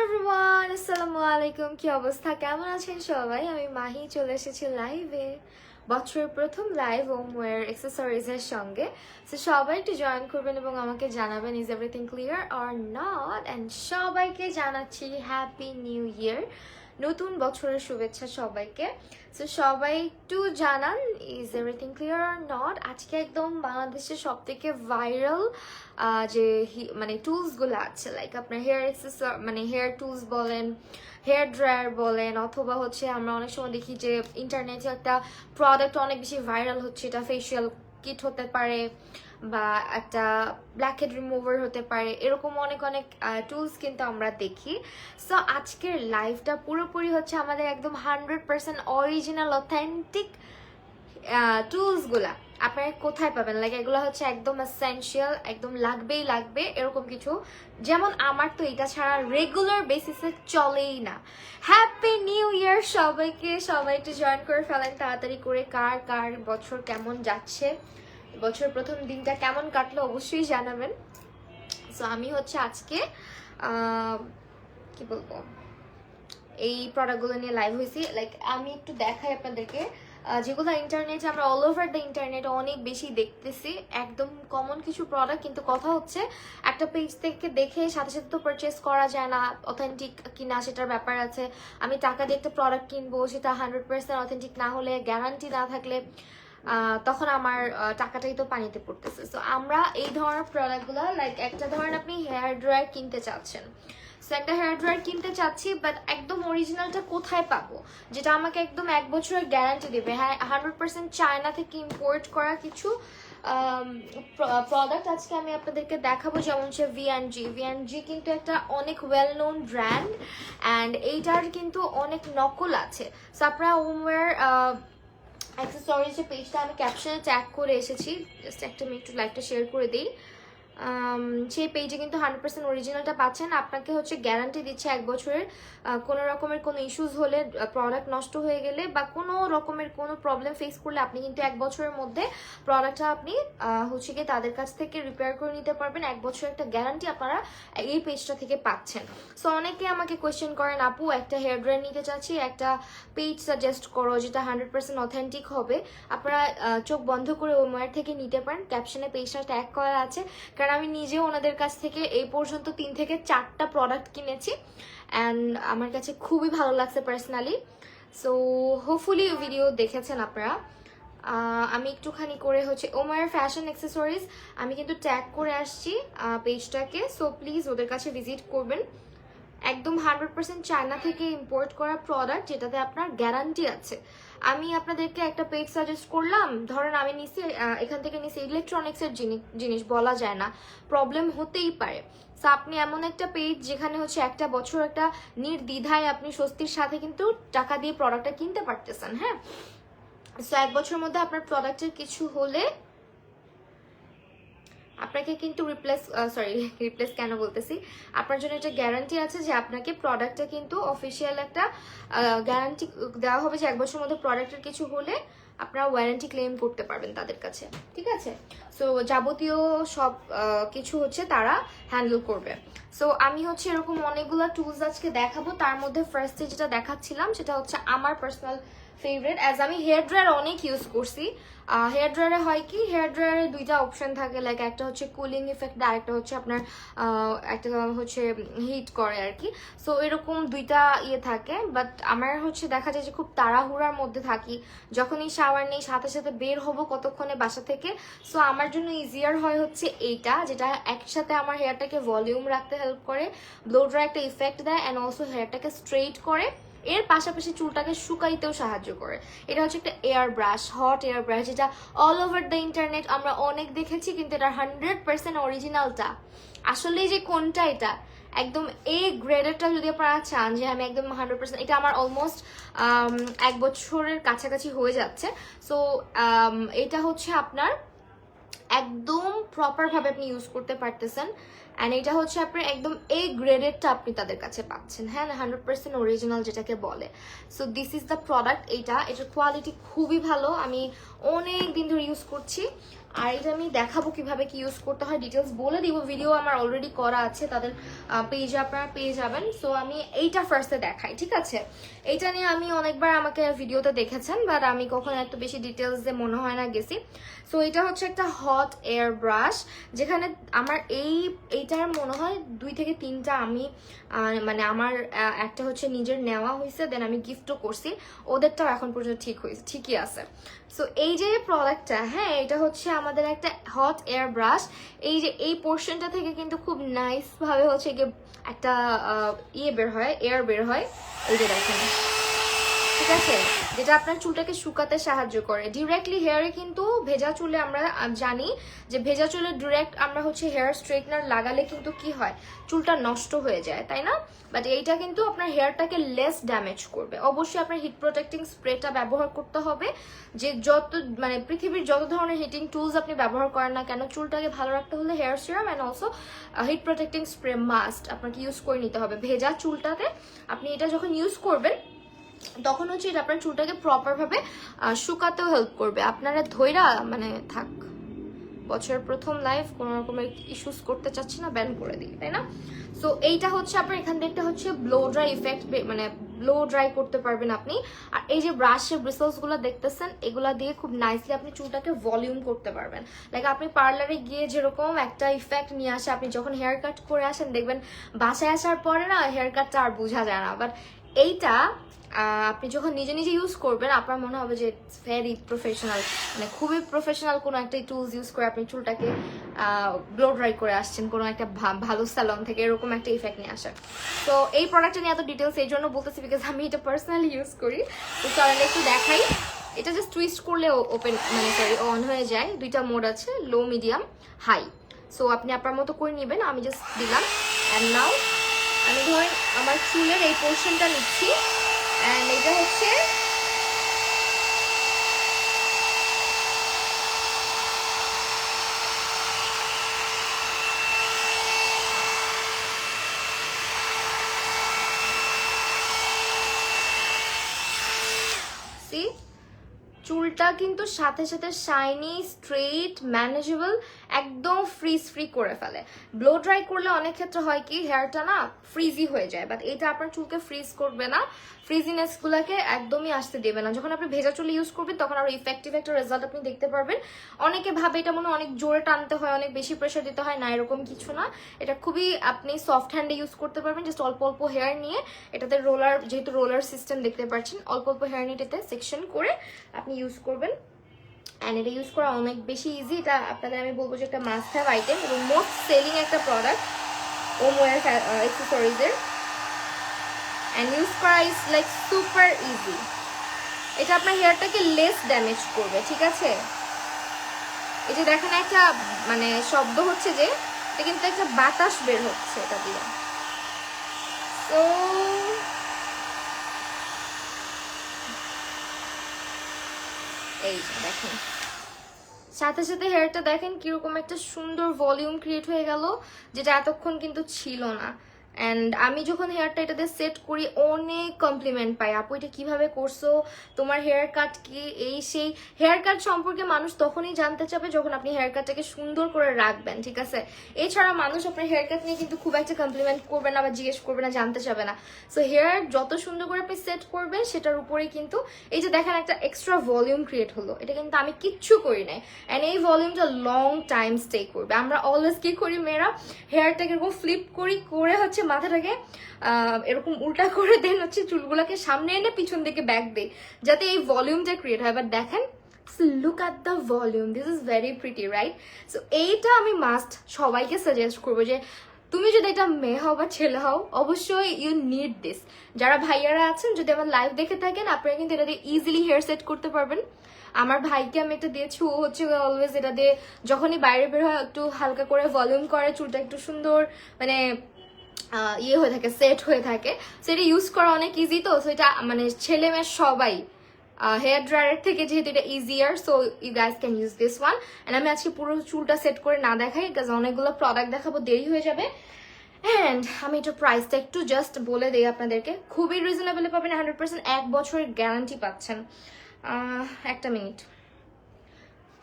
Everyone, আসসালামু আলাইকুম। কি অবস্থা, কেমন আছেন সবাই? আমি মাহি চলে এসেছি লাইভে, বছরের প্রথম লাইভ হোমওয়্যার অ্যাক্সেসরিজের সঙ্গে। তো সবাই একটু জয়েন করবেন এবং আমাকে জানাবেন is everything clear or not. And সবাইকে জানাচ্ছি হ্যাপি নিউ ইয়ার, নতুন বছরের শুভেচ্ছা সবাইকে। সো সবাই একটু জানান is everything clear or not. আজকে একদম বাংলাদেশের সব থেকে ভাইরাল যে মানে টুলসগুলো আছে, লাইক আপনার হেয়ার এক্সেসর মানে হেয়ার টুলস বলেন, হেয়ার ড্রায়ার বলেন, অথবা হচ্ছে আমরা অনেক সময় দেখি যে ইন্টারনেটে একটা প্রোডাক্ট অনেক বেশি ভাইরাল হচ্ছে, এটা ফেশিয়াল কিট হতে পারে বা একটা ব্ল্যাকহেড রিমুভার হতে পারে, এরকম অনেক অনেক টুলস কিন্তু আমরা দেখি। সো আজকের লাইভটা পুরোপুরি হচ্ছে আমাদের একদম 100% অরিজিনাল অথেন্টিক টুলসগুলা আপনারা কোথায় পাবেন, লাইক এগুলো হচ্ছে একদম এসেনশিয়াল, একদম লাগবেই লাগবে এরকম কিছু। যেমন আমার তো এটা ছাড়া রেগুলার বেসিসে চলেই না। হ্যাপি নিউ ইয়ার সবাইকে, সবাই একটু জয়েন করে ফেলেন তাড়াতাড়ি করে। কার কার বছর কেমন যাচ্ছে, বছর প্রথম দিনটা কেমন কাটলো অবশ্যই জানাবেন। সো আমি হচ্ছে আজকে কি বলবো, এই প্রোডাক্টগুলো নিয়ে লাইভ হয়েছি। লাইক আমি একটু দেখাই আপনাদেরকে, যেগুলো ইন্টারনেটে আমরা অল ওভার দ্য ইন্টারনেটে অনেক বেশি দেখতেছি, একদম কমন কিছু প্রোডাক্ট, কিন্তু কথা হচ্ছে একটা পেজ থেকে দেখে সাথে সাথে তো পারচেস করা যায় না, অথেন্টিক কিনা সেটার ব্যাপার আছে। আমি টাকা দিয়ে একটা প্রোডাক্ট কিনবো, সেটা 100% অথেন্টিক না হলে, গ্যারান্টি না থাকলে তখন আমার টাকাটাই তো পানিতে পড়তেছে। সো আমরা এই ধরনের প্রোডাক্টগুলো, লাইক একটা ধরেন আপনি হেয়ার ড্রায়ার কিনতে চাচ্ছেন, সো একটা হেয়ার ড্রায়ার কিনতে চাচ্ছি, বাট একদম অরিজিনালটা কোথায় পাবো যেটা আমাকে একদম 1 বছরের গ্যারান্টি দেবে? হ্যাঁ, 100% চায়না থেকে ইম্পোর্ট করা কিছু প্রোডাক্ট আজকে আমি আপনাদেরকে দেখাবো। যেমন হচ্ছে ভিএনজি কিন্তু একটা অনেক ওয়েল নোন ব্র্যান্ড, অ্যান্ড এইটার কিন্তু অনেক নকল আছে। সো আপনারা হোমওয়্যার অ্যাক্সেসরিজ পেজটা আমি ক্যাপশনে ট্যাগ করে এসেছি, জাস্ট একটা আমি একটু লাইভটা শেয়ার করে দিই। সেই পেজে কিন্তু 100% অরিজিনালটা পাচ্ছেন। আপনাকে হচ্ছে গ্যারান্টি দিচ্ছে 1 বছরের, কোনো রকমের কোনো ইস্যুস হলে, প্রোডাক্ট নষ্ট হয়ে গেলে বা কোনো রকমের কোনো প্রবলেম ফেস করলে আপনি কিন্তু 1 বছরের মধ্যে প্রোডাক্টটা আপনি হচ্ছে গিয়ে তাদের কাছ থেকে রিপেয়ার করে নিতে পারবেন। 1 বছরের একটা গ্যারান্টি আপনারা এই পেজটা থেকে পাচ্ছেন। সো অনেকে আমাকে কোয়েশ্চেন করেন, আপু একটা হেয়ার ড্রায়ার নিতে চাচ্ছি, একটা পেজ সাজেস্ট করো যেটা 100% অথেন্টিক হবে। আপনারা চোখ বন্ধ করে ওমার থেকে নিতে পারেন, ক্যাপশনে পেজটা ট্যাগ করা আছে। কারণ আমি নিজেও ওনাদের কাছ থেকে এই পর্যন্ত 3 থেকে 4টা প্রোডাক্ট কিনেছি, অ্যান্ড আমার কাছে খুবই ভালো লাগছে পার্সোনালি। সো হোপফুলি ভিডিও দেখেছেন আপনারা। আমি একটুখানি করে হচ্ছে ওমার ফ্যাশন অ্যাক্সেসরিজ আমি কিন্তু ট্যাগ করে আসছি পেজটাকে। সো প্লিজ ওদের কাছে ভিজিট করবেন। একদম 100% চায়না থেকে ইম্পোর্ট করা প্রোডাক্ট, যেটাতে আপনার গ্যারান্টি আছে। আমি আপনাদেরকে একটা পেজ সাজেস্ট করলাম, ধরেন আমি নিছি এখান থেকে নিছি ইলেকট্রনিক্সের জিনিস, বলা যায় না, প্রবলেম হতেই পারে। সো আপনি এমন একটা পেজ যেখানে হচ্ছে 1 বছর একটা নির্দ্বিধায় আপনি স্বস্তির সাথে কিন্তু টাকা দিয়ে প্রোডাক্টটা কিনতে পারতেছেন। হ্যাঁ, সো 1 বছরের মধ্যে আপনার প্রোডাক্টের কিছু হলে আপনাকে কিন্তু রিপ্লেস কেন বলতেছি, আপনার জন্য একটা গ্যারান্টি আছে যে আপনাকে প্রোডাক্টটা কিন্তু অফিসিয়াল একটা গ্যারান্টি দেওয়া হবে যে 1 বছরের মধ্যে প্রোডাক্টের কিছু হলে আপনারা ওয়ারেন্টি ক্লেম করতে পারবেন তাদের কাছে। ঠিক আছে, সো যাবতীয় সব কিছু হচ্ছে তারা হ্যান্ডেল করবে। সো আমি হচ্ছে এরকম অনেকগুলো টুলস আজকে দেখাবো। তার মধ্যে ফার্স্টে যেটা দেখাচ্ছিলাম সেটা হচ্ছে আমার পার্সোনাল ফেভারিট, অ্যাজ আমি হেয়ার ড্রায়ার অনেক ইউজ করছি। হেয়ার ড্রায়ারে হয় কি, হেয়ার ড্রায়ারে 2টা অপশন থাকে, লাইক একটা হচ্ছে কুলিং ইফেক্ট, আর একটা হচ্ছে আপনার একটা হচ্ছে হিট করে আর কি। সো এরকম 2টা ইয়ে থাকে, বাট আমার হচ্ছে দেখা যায় যে খুব তাড়াহুড়ার মধ্যে থাকি, যখনই শাওয়ার নেই সাথে সাথে বের হব কতক্ষণে বাসা থেকে। সো আমার জন্য ইজিয়ার হয় হচ্ছে এইটা, যেটা একসাথে আমার হেয়ারটাকে ভলিউম রাখতে হেল্প করে, ব্লো ড্রাই একটা ইফেক্ট দেয়, অ্যান্ড অলসো হেয়ারটাকে স্ট্রেইট করে, এর পাশাপাশি চুলটাকে শুকাইতেও সাহায্য করে। এটা হচ্ছে একটা air brush, hot air brush, যেটা অল ওভার দ্য ইন্টারনেট আমরা অনেক দেখেছি, কিন্তু এটা 100% অরিজিনালটা আসলেই যে কোনটা, এটা একদম এ গ্রেডেরটা যদি আপনারা চান যে আমি একদম 100%, এটা আমার অলমোস্ট 1 বছরের কাছাকাছি হয়ে যাচ্ছে। সো এটা হচ্ছে আপনার একদম প্রপারভাবে আপনি ইউজ করতে পারতেছেন, অ্যান্ড এটা হচ্ছে আপনার একদম এ গ্রেডেডটা আপনি তাদের কাছে পাচ্ছেন। হ্যাঁ, 100% অরিজিনাল যেটাকে বলে। So this is the product. এটার কোয়ালিটি খুবই ভালো, আমি অনেক দিন ধরে ইউজ করছি। আর এটা আমি দেখাবো কিভাবে কি ইউজ করতে হয়, ডিটেলস বলে দিব, ভিডিও আমার অলরেডি করা আছে, তাদের পেজে আপনারা পেয়ে যাবেন। সো আমি এইটা ফার্স্টে দেখাই, ঠিক আছে? এইটা নিয়ে আমি অনেকবার আমাকে ভিডিওতে দেখেছেন, বাট আমি কখনো এত বেশি ডিটেলস যে মনে হয় না গেছি। সো এটা হচ্ছে একটা হট এয়ার ব্রাশ, যেখানে আমার এইটার মনে হয় 2 থেকে 3টা আমি মানে আমার একটা হচ্ছে নিজের নেওয়া হয়েছে, দেন আমি গিফটও করছি, ওদেরটাও এখন পর্যন্ত ঠিকই আছে। সো এই যে প্রোডাক্টটা, হ্যাঁ, এটা হচ্ছে আমাদের একটা হট এয়ার ব্রাশ। এই যে এই পোর্শনটা থেকে কিন্তু খুব নাইস ভাবে হচ্ছে গিয়ে একটা বের হয়, এয়ার বের হয়, এই যে দেখেন, ঠিক আছে? যেটা আপনার চুলটাকে শুকাতে সাহায্য করে ডিরেক্টলি হেয়ারে। কিন্তু ভেজা চুলে আমরা জানি যে ভেজা চুলে ডিরেক্ট আমরা হচ্ছে হেয়ার স্ট্রেটনার লাগালে কিন্তু কি হয়, চুলটা নষ্ট হয়ে যায়, তাই না? বাট এইটা কিন্তু আপনার হেয়ারটাকে লেস ড্যামেজ করবে। অবশ্যই আপনার হিট প্রোটেক্টিং স্প্রেটা ব্যবহার করতে হবে, যে যত মানে পৃথিবীর যত ধরনের হিটিং টুলস আপনি ব্যবহার করেন না কেন, চুলটাকে ভালো রাখতে হলে hair serum and also heat protecting spray must আপনাকে ইউজ করে নিতে হবে। ভেজা চুলটাতে আপনি এটা যখন ইউজ করবেন তখন হচ্ছে এটা আপনার চুলটাকে প্রপার ভাবে শুকাতেও হেল্প করবে। আপনারা ধৈরা মানে থাক, বছরের প্রথম লাইভ, কোনো রকমের ইস্যুস করতে চাচ্ছি না, ব্যান করে দিই, তাই না? সো এইটা হচ্ছে আপনার এখান থেকে একটা হচ্ছে ব্লো ড্রাই ইফেক্ট, মানে ব্লো ড্রাই করতে পারবেন আপনি। আর এই যে ব্রাশের ব্রিসলস গুলো দেখতেছেন, এগুলা দিয়ে খুব নাইসলি আপনি চুলটাকে ভলিউম করতে পারবেন। লাইক আপনি পার্লারে গিয়ে যেরকম একটা ইফেক্ট নিয়ে আসে, আপনি যখন হেয়ার কাট করে আসেন দেখবেন বাসায় আসার পরে না হেয়ার কাটটা আর বোঝা যায় না, বাট এইটা আপনি যখন নিজে নিজে ইউজ করবেন আপনার মনে হবে যে ইটস ভেরি প্রফেশনাল, মানে খুবই প্রফেশনাল কোনো একটা টুলস ইউজ করে আপনি চুলটাকে ব্লো ড্রাই করে আসছেন কোনো একটা ভালো স্যালন থেকে, এরকম একটা ইফেক্ট নিয়ে আসে। তো এই প্রোডাক্টটা নিয়ে এত ডিটেলস এই জন্য বলতেছি বিকজ আমি এটা পার্সোনালি ইউজ করি। তো চলেন একটু দেখাই। এটা জাস্ট টুইস্ট করলে ওপেন মানে সরি অন হয়ে যায়। 2টা মোড আছে, লো, মিডিয়াম, হাই। সো আপনি আপনার মতো করে নেবেন, আমি জাস্ট দিলাম। অ্যান্ড নাও আমি ধরেন আমার চুলের এই পোর্শনটা নিচ্ছি, অ্যান্ড এটা হচ্ছে চুলটা কিন্তু সাথে সাথে শাইনি, স্ট্রেট, ম্যানেজেবল, একদম ফ্রিজ ফ্রি করে ফেলে। ব্লো ড্রাই করলে অনেক ক্ষেত্রে হয় কি হেয়ারটা না ফ্রিজি হয়ে যায়, বাট এটা আপনার চুলকে ফ্রিজ করবে না, ফ্রিজিনেস গুলাকে একদমই আসতে দেবে না। যখন আপনি ভেজা চুলে ইউজ করবেন তখন আরো ইফেক্টিভ একটা রেজাল্ট আপনি দেখতে পারবেন। অনেকে ভাবে এটা মনে অনেক জোরে টানতে হয়, অনেক বেশি প্রেশার দিতে হয়, না এরকম কিছু না। এটা খুবই আপনি সফট হ্যান্ডে ইউজ করতে পারবেন, জাস্ট অল্প অল্প হেয়ার নিয়ে, এটাতে রোলার, যেহেতু রোলার সিস্টেম দেখতে পাচ্ছেন, অল্প অল্প হেয়ার নিয়ে এটাতে সেকশন করে আপনি ইউজ করবেন। অ্যান্ড এটা ইউজ করা অনেক বেশি ইজি। এটা আপনাদের আমি বলবো যে একটা মাস্ট হ্যাভ আইটেম এবং মোস্ট সেলিং একটা প্রোডাক্ট ওমওয়ের অ্যাক্সেসরিজের। অ্যান্ড ইউজ করা ইজ লাইক সুপার ইজি। এটা আপনার হেয়ারটাকে লেস ড্যামেজ করবে, ঠিক আছে? এই যে দেখেন একটা মানে শব্দ হচ্ছে যে এটা কিন্তু একটা বাতাস বের হচ্ছে এটা দিয়ে। তো এই দেখেন সাথে সাথে হেয়ারটা দেখেন কিরকম একটা সুন্দর ভলিউম ক্রিয়েট হয়ে গেল, যেটা এতক্ষণ কিন্তু ছিল না। অ্যান্ড আমি যখন হেয়ারটা এটাতে সেট করি অনেক কমপ্লিমেন্ট পাই, আপু এটা কিভাবে করছো, তোমার হেয়ার কাট কি, এই সেই। হেয়ার কাট সম্পর্কে মানুষ তখনই জানতে চাবে যখন আপনি হেয়ার কাটটাকে সুন্দর করে রাখবেন, ঠিক আছে? এছাড়া মানুষ আপনার হেয়ার কাট নিয়ে কিন্তু খুব একটা কমপ্লিমেন্ট করবে না বা জিজ্ঞেস করবে না, জানতে চাবে না। সো হেয়ার যত সুন্দর করে আপনি সেট করবেন সেটার উপরেই কিন্তু এই যে দেখেন একটা এক্সট্রা ভলিউম ক্রিয়েট হলো, এটা কিন্তু আমি কিচ্ছু করি নাই। অ্যান্ড এই ভলিউমটা লং টাইম স্টে করবে। আমরা অলওয়েজ কি করি মেয়েরা, হেয়ারটাকে এরকম ফ্লিপ করে হচ্ছে মাথাটাকে এরকম উল্টা করে দেন হচ্ছে চুলগুলাকে সামনে এনে পিছন দিকে ব্যাক দেই, যাতে এই ভলিউমটা ক্রিয়েট হয়। বাট দেখেন, look at the volume, this is very pretty, right? So এইটা আমি মাস্ট সবাইকে সাজেস্ট করবো যে তুমি যদি এটা মেয়ে হও বা ছেলে হও, অবশ্যই ইউ নিড দিস। যারা ভাইয়ারা আছেন যদি আমার লাইভ দেখে থাকেন, আপনারা কিন্তু এটা দিয়ে ইজিলি হেয়ার সেট করতে পারবেন। আমার ভাইকে আমি একটা দিয়েছি, ও হচ্ছে অলওয়েজ এটা দিয়ে যখনই বাইরে বের হয় একটু হালকা করে ভলিউম করে, চুলটা একটু সুন্দর মানে ইয়ে হয়ে থাকে, সেট হয়ে থাকে। সো এটা ইউজ করা অনেক ইজি। তো সো এটা মানে ছেলে মেয়ে সবাই হেয়ার ড্রায়ার থেকে যেহেতু এটা easier, so you guys can use this one. And আমি আজকে পুরো চুলটা সেট করে না দেখাই, বিকজ অনেকগুলো প্রোডাক্ট দেখাবো, দেরি হয়ে যাবে। অ্যান্ড আমি এটা প্রাইসটা একটু জাস্ট বলে দিই আপনাদেরকে, খুবই রিজনেবলে পাবেন, 100% 1 বছরের গ্যারান্টি পাচ্ছেন। একটা মিনিট,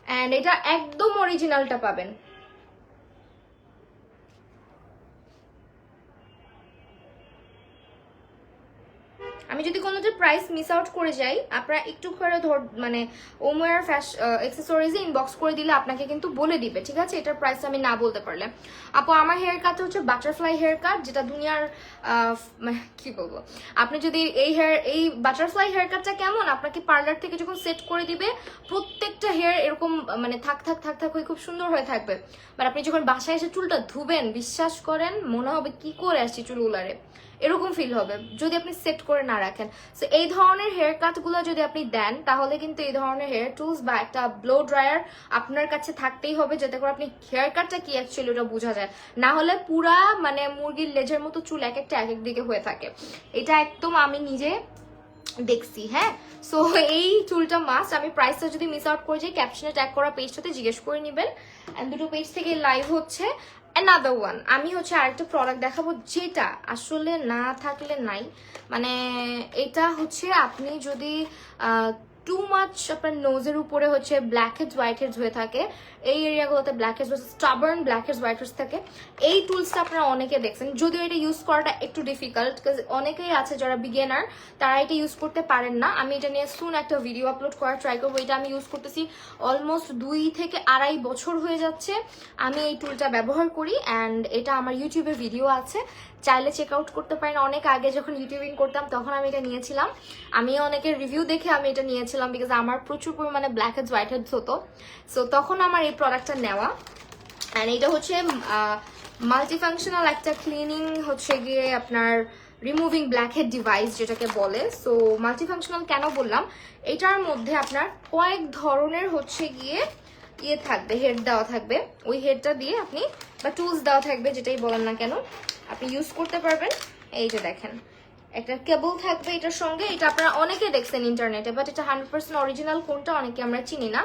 অ্যান্ড এটা একদম অরিজিনালটা পাবেন। আমি যদি কোনোটার প্রাইস মিস আউট করে যাই, আপনারা একটু করে মানে ওমওয়্যার অ্যাক্সেসরিজে ইনবক্স করে দিলে আপনাকে কিন্তু বলে দিবে, ঠিক আছে, এটার প্রাইস আমি না বলতে পারলে। আপু আমার হেয়ার কাটটা হচ্ছে বাটারফ্লাই হেয়ার কাট, যেটা দুনিয়ার কি বলবো, আপনি যদি এই বাটারফ্লাই হেয়ার কাটটা কেমন, আপনাকে পার্লার থেকে যখন সেট করে দিবে প্রত্যেকটা হেয়ার এরকম মানে থাক থাক থাক থাক হয়ে খুব সুন্দর হয়ে থাকবে। বাট আপনি যখন বাসায় এসে চুলটা ধুবেন, বিশ্বাস করেন মনে হবে কি করে আসছি চুলগুলারে, এরকম ফিল হবে যদি আপনি সেট করে না রাখেন। সো এই ধরনের হেয়ার কাটগুলো যদি আপনি দেন, তাহলে কিন্তু এই ধরনের হেয়ার টুলস বা একটা ব্লো ড্রায়ার আপনার কাছে থাকতেই হবে, যাতে করে আপনি হেয়ার কাটটা কি অ্যাকচুয়ালি ওটা বোঝা যায়। না হলে পুরা মানে মুরগির লেজের মতো চুল এক একটা এক এক দিকে হয়ে থাকে। এটা একদম আমি নিজে দেখছি। হ্যাঁ, সো এই চুলটা মাস্ট। আমি প্রাইসটা যদি মিস আউট করে যাই, ক্যাপশনে ট্যাগ করা পেজটাতে জিজ্ঞেস করে নেবেন। অ্যান্ড দুটো পেজ থেকে লাইভ হচ্ছে। অ্যানাদার ওয়ান, আমি হচ্ছে আরেকটা প্রোডাক্ট দেখাবো যেটা আসলে না থাকলে নাই। মানে এটা হচ্ছে আপনি যদি টু মাচ আপনার নোজের উপরে হচ্ছে ব্ল্যাক হেডস হোয়াইট হেডস হয়ে থাকে, এই এরিয়াগুলোতে black heads stubborn black heads white heads থাকে, এই টুলসটা আপনারা অনেকে দেখছেন। যদিও এটা ইউজ করাটা একটু ডিফিকাল্ট, বিকজ অনেকেই আছে যারা বিগিনার, তারা এটা ইউজ করতে পারেন না। আমি এটা নিয়ে সুন একটা ভিডিও আপলোড করার ট্রাই করবো। এটা আমি ইউজ করতেছি অলমোস্ট 2 থেকে আড়াই বছর হয়ে যাচ্ছে আমি এই টুলটা ব্যবহার করি। অ্যান্ড এটা আমার ইউটিউবে ভিডিও আছে, চাইলে চেক আউট করতে পারেন। অনেক আগে যখন ইউটিউবিং করতাম তখন আমি এটা নিয়েছিলাম। আমি অনেকের রিভিউ দেখে আমি এটা নিয়েছিলাম, বিকজ আমার প্রচুর পরিমাণে ব্ল্যাক হেডস হোয়াইট হেডস হতো। সো তখন আমার এই প্রোডাক্টটা নেওয়া। অ্যান্ড এটা হচ্ছে মাল্টিফাংশনাল একটা ক্লিনিং হচ্ছে গিয়ে আপনার রিমুভিং ব্ল্যাকহেড ডিভাইস যেটাকে বলে। সো মাল্টিফাংশনাল কেন বললাম, এটার মধ্যে আপনার কয়েক ধরনের হচ্ছে গিয়ে ইয়ে থাকবে, হেড দেওয়া থাকবে। ওই হেডটা দিয়ে আপনি বা টুলস দেওয়া থাকবে, যেটাই বলেন না কেন, আপনি ইউজ করতে পারবেন। এই যে দেখেন, একটা কেবল থাকবে এটার সঙ্গে। এটা আপনারা অনেকে দেখছেন ইন্টারনেটে, বাট এটা 100% অরিজিনাল কোনটা অনেকে আমরা চিনি না।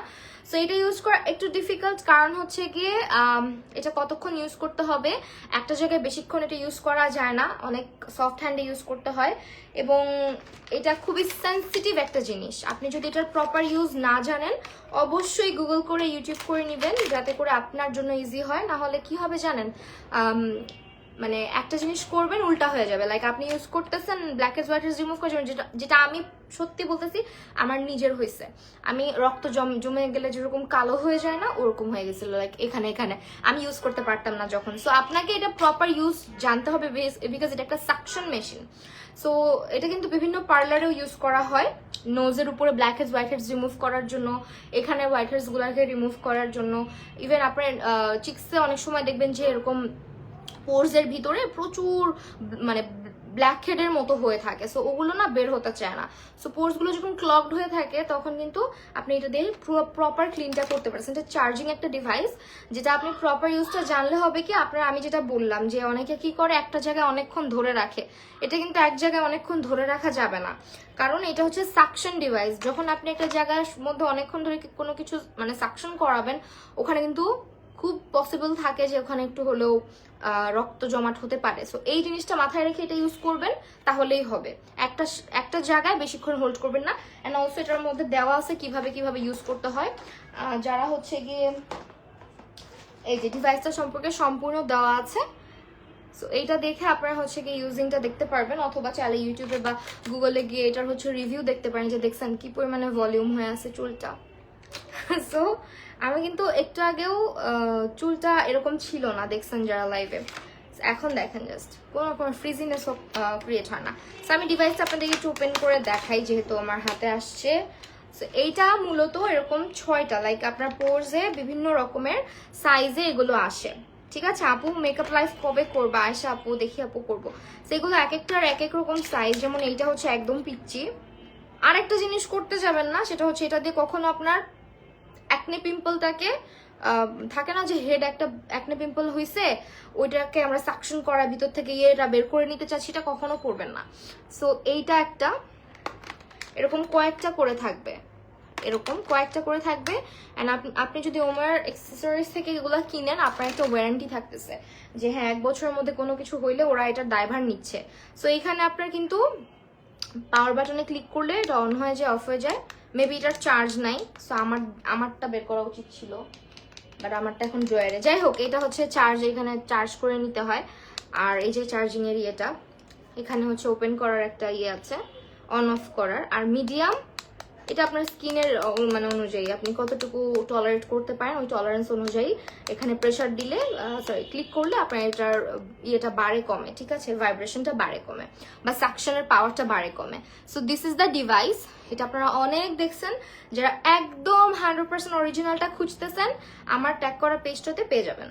সো এটা ইউজ করা একটু ডিফিকাল্ট, কারণ হচ্ছে গিয়ে এটা কতক্ষণ ইউজ করতে হবে, একটা জায়গায় বেশিক্ষণ এটা ইউজ করা যায় না, অনেক সফট হ্যান্ডে ইউজ করতে হয়। এবং এটা খুবই সেন্সিটিভ একটা জিনিস। আপনি যদি এটার প্রপার ইউজ না জানেন, অবশ্যই গুগল করে ইউটিউব করে নেবেন, যাতে করে আপনার জন্য ইজি হয়। না হলে কি হবে জানেন, মানে একটা জিনিস করবেন উল্টা হয়ে যাবে। লাইক আপনি ইউজ করতেছেন black heads white heads remove করে যাবেন, যেটা আমি সত্যি বলতেছি আমার নিজের হয়েছে। আমি রক্ত জমে গেলে যেরকম কালো হয়ে যায় না, ওরকম হয়ে গেছিল, লাইক এখানে এখানে আমি ইউজ করতে পারতাম না যখন। সো আপনাকে এটা প্রপার ইউজ জানতে হবে, বিকজ এটা একটা সাকশন মেশিন। সো এটা কিন্তু বিভিন্ন পার্লারেও ইউজ করা হয়, নোজের উপরে black heads white heads remove করার জন্য, এখানে হোয়াইট হেডস গুলাকে রিমুভ করার জন্য। ইভেন আপনার চিক্সে অনেক সময় দেখবেন যে এরকম পোরসের ভিতরে প্রচুর মানে ব্ল্যাক হেডের মতো হয়ে থাকে, সো ওগুলো না বের হতে চায় না। সো পোরসগুলো যখন ক্লগড হয়ে থাকে, তখন কিন্তু আপনি এটা দিয়ে প্রপার ক্লিনটা করতে পারছেন। এটা চার্জিং একটা ডিভাইস, যেটা আপনি প্রপার ইউজটা জানলে হবে কি আপনার, আমি যেটা বললাম যে অনেকে কি করে একটা জায়গায় অনেকক্ষণ ধরে রাখে, এটা কিন্তু এক জায়গায় অনেকক্ষণ ধরে রাখা যাবে না, কারণ এটা হচ্ছে সাকশন ডিভাইস। যখন আপনি একটা জায়গার মধ্যে অনেকক্ষণ ধরে কোনো কিছু মানে সাকশন করাবেন, ওখানে কিন্তু খুব পসিবল থাকে যে ওখানে একটু হলেও রক্ত জমাট হতে পারে। সো এই জিনিসটা মাথায় রেখে এটা ইউজ করবেন, তাহলেই হবে। একটা জায়গায় বেশিক্ষণ হোল্ড করবেন না। অ্যান্ড অলসো এটার মধ্যে দেওয়া আছে কিভাবে কিভাবে ইউজ করতে হয়। যারা হচ্ছে গিয়ে এই যে ডিভাইসটা সম্পর্কে সম্পূর্ণ দেওয়া আছে, সো এইটা দেখে আপনারা হচ্ছে গিয়ে ইউজিংটা দেখতে পারবেন, অথবা চাইলে ইউটিউবে বা গুগলে গিয়ে এটার হচ্ছে রিভিউ দেখতে পারেন, যে দেখছেন কি পরিমাণে ভলিউম হয়ে আছে চুলটা। সো আমি কিন্তু একটু আগেও চুলটা এরকম ছিল না, দেখছেন যারা লাইভে, এখন দেখেন জাস্ট কোনো রকম ফ্রিজিনেস ক্রিয়েট হয় না। সো আমি ডিভাইসটা আপনাদেরকে একটু ওপেন করে দেখাই, যেহেতু আমার হাতে আসছে। সো এইটা মূলত এরকম 6টা, লাইক আপনার পোরসে বিভিন্ন রকমের সাইজে এগুলো আসে। ঠিক আছে আপু, মেকআপ লাইফ কবে করবা? আয়সা আপু, দেখি আপু করবো। সেগুলো এক একটার এক এক রকম সাইজ। যেমন এইটা হচ্ছে একদম পিচ্চি। আরেকটা জিনিস করতে যাবেন না, সেটা হচ্ছে এটা দিয়ে কখনো আপনার অ্যাকনে পিম্পলটাকে থাকে না যে হেড একটা অ্যাকনে পিম্পল হইছে, ওইটাকে আমরা সাকশন করা ভিতর থেকে এটা বের করে নিতে চাচ্ছি, এটা কখনো করবেন না। সো এইটা একটা এরকম কয়েকটা করে থাকবে, এরকম কয়েকটা করে থাকবে। অ্যান্ড আপনি যদি ওমার অ্যাক্সেসরিজ থেকে এগুলো কিনেন, আপনার একটা ওয়ারেন্টি থাকতেছে যে হ্যাঁ 1 বছরের মধ্যে কোনো কিছু হইলে ওরা এটার দায়ভার নিচ্ছে। সো এইখানে আপনার কিন্তু পাওয়ার বাটনে ক্লিক করলে এটা অন হয়ে যায়, অফ হয়ে যায়, মেবি এটার চার্জ নাই, সো আমারটা বের করা উচিত ছিল, বাট আমারটা এখন ড্রয়ারে। যাই হোক, এটা হচ্ছে চার্জ, এখানে চার্জ করে নিতে হয়। আর এই যে চার্জিং এর ইয়েটা, এখানে হচ্ছে ওপেন করার একটা ইয়ে আছে, অন অফ করার। আর মিডিয়াম, এটা আপনার স্কিনের মানে অনুযায়ী আপনি কতটুকু টলারেট করতে পারেন, ওই টলারেন্স অনুযায়ী এখানে প্রেসার দিলে, সরি ক্লিক করলে আপনার এটার ইয়েটা বাড়ে কমে, ঠিক আছে, ভাইব্রেশনটা বাড়ে কমে বা সাকশনের পাওয়ারটা বাড়ে কমে। So this is the device. এটা আপনারা অনেক দেখছেন, যারা একদম 100% অরিজিনালটা খুঁজতেছেন আমার ট্যাগ করা পেজটাতে পেয়ে যাবেন।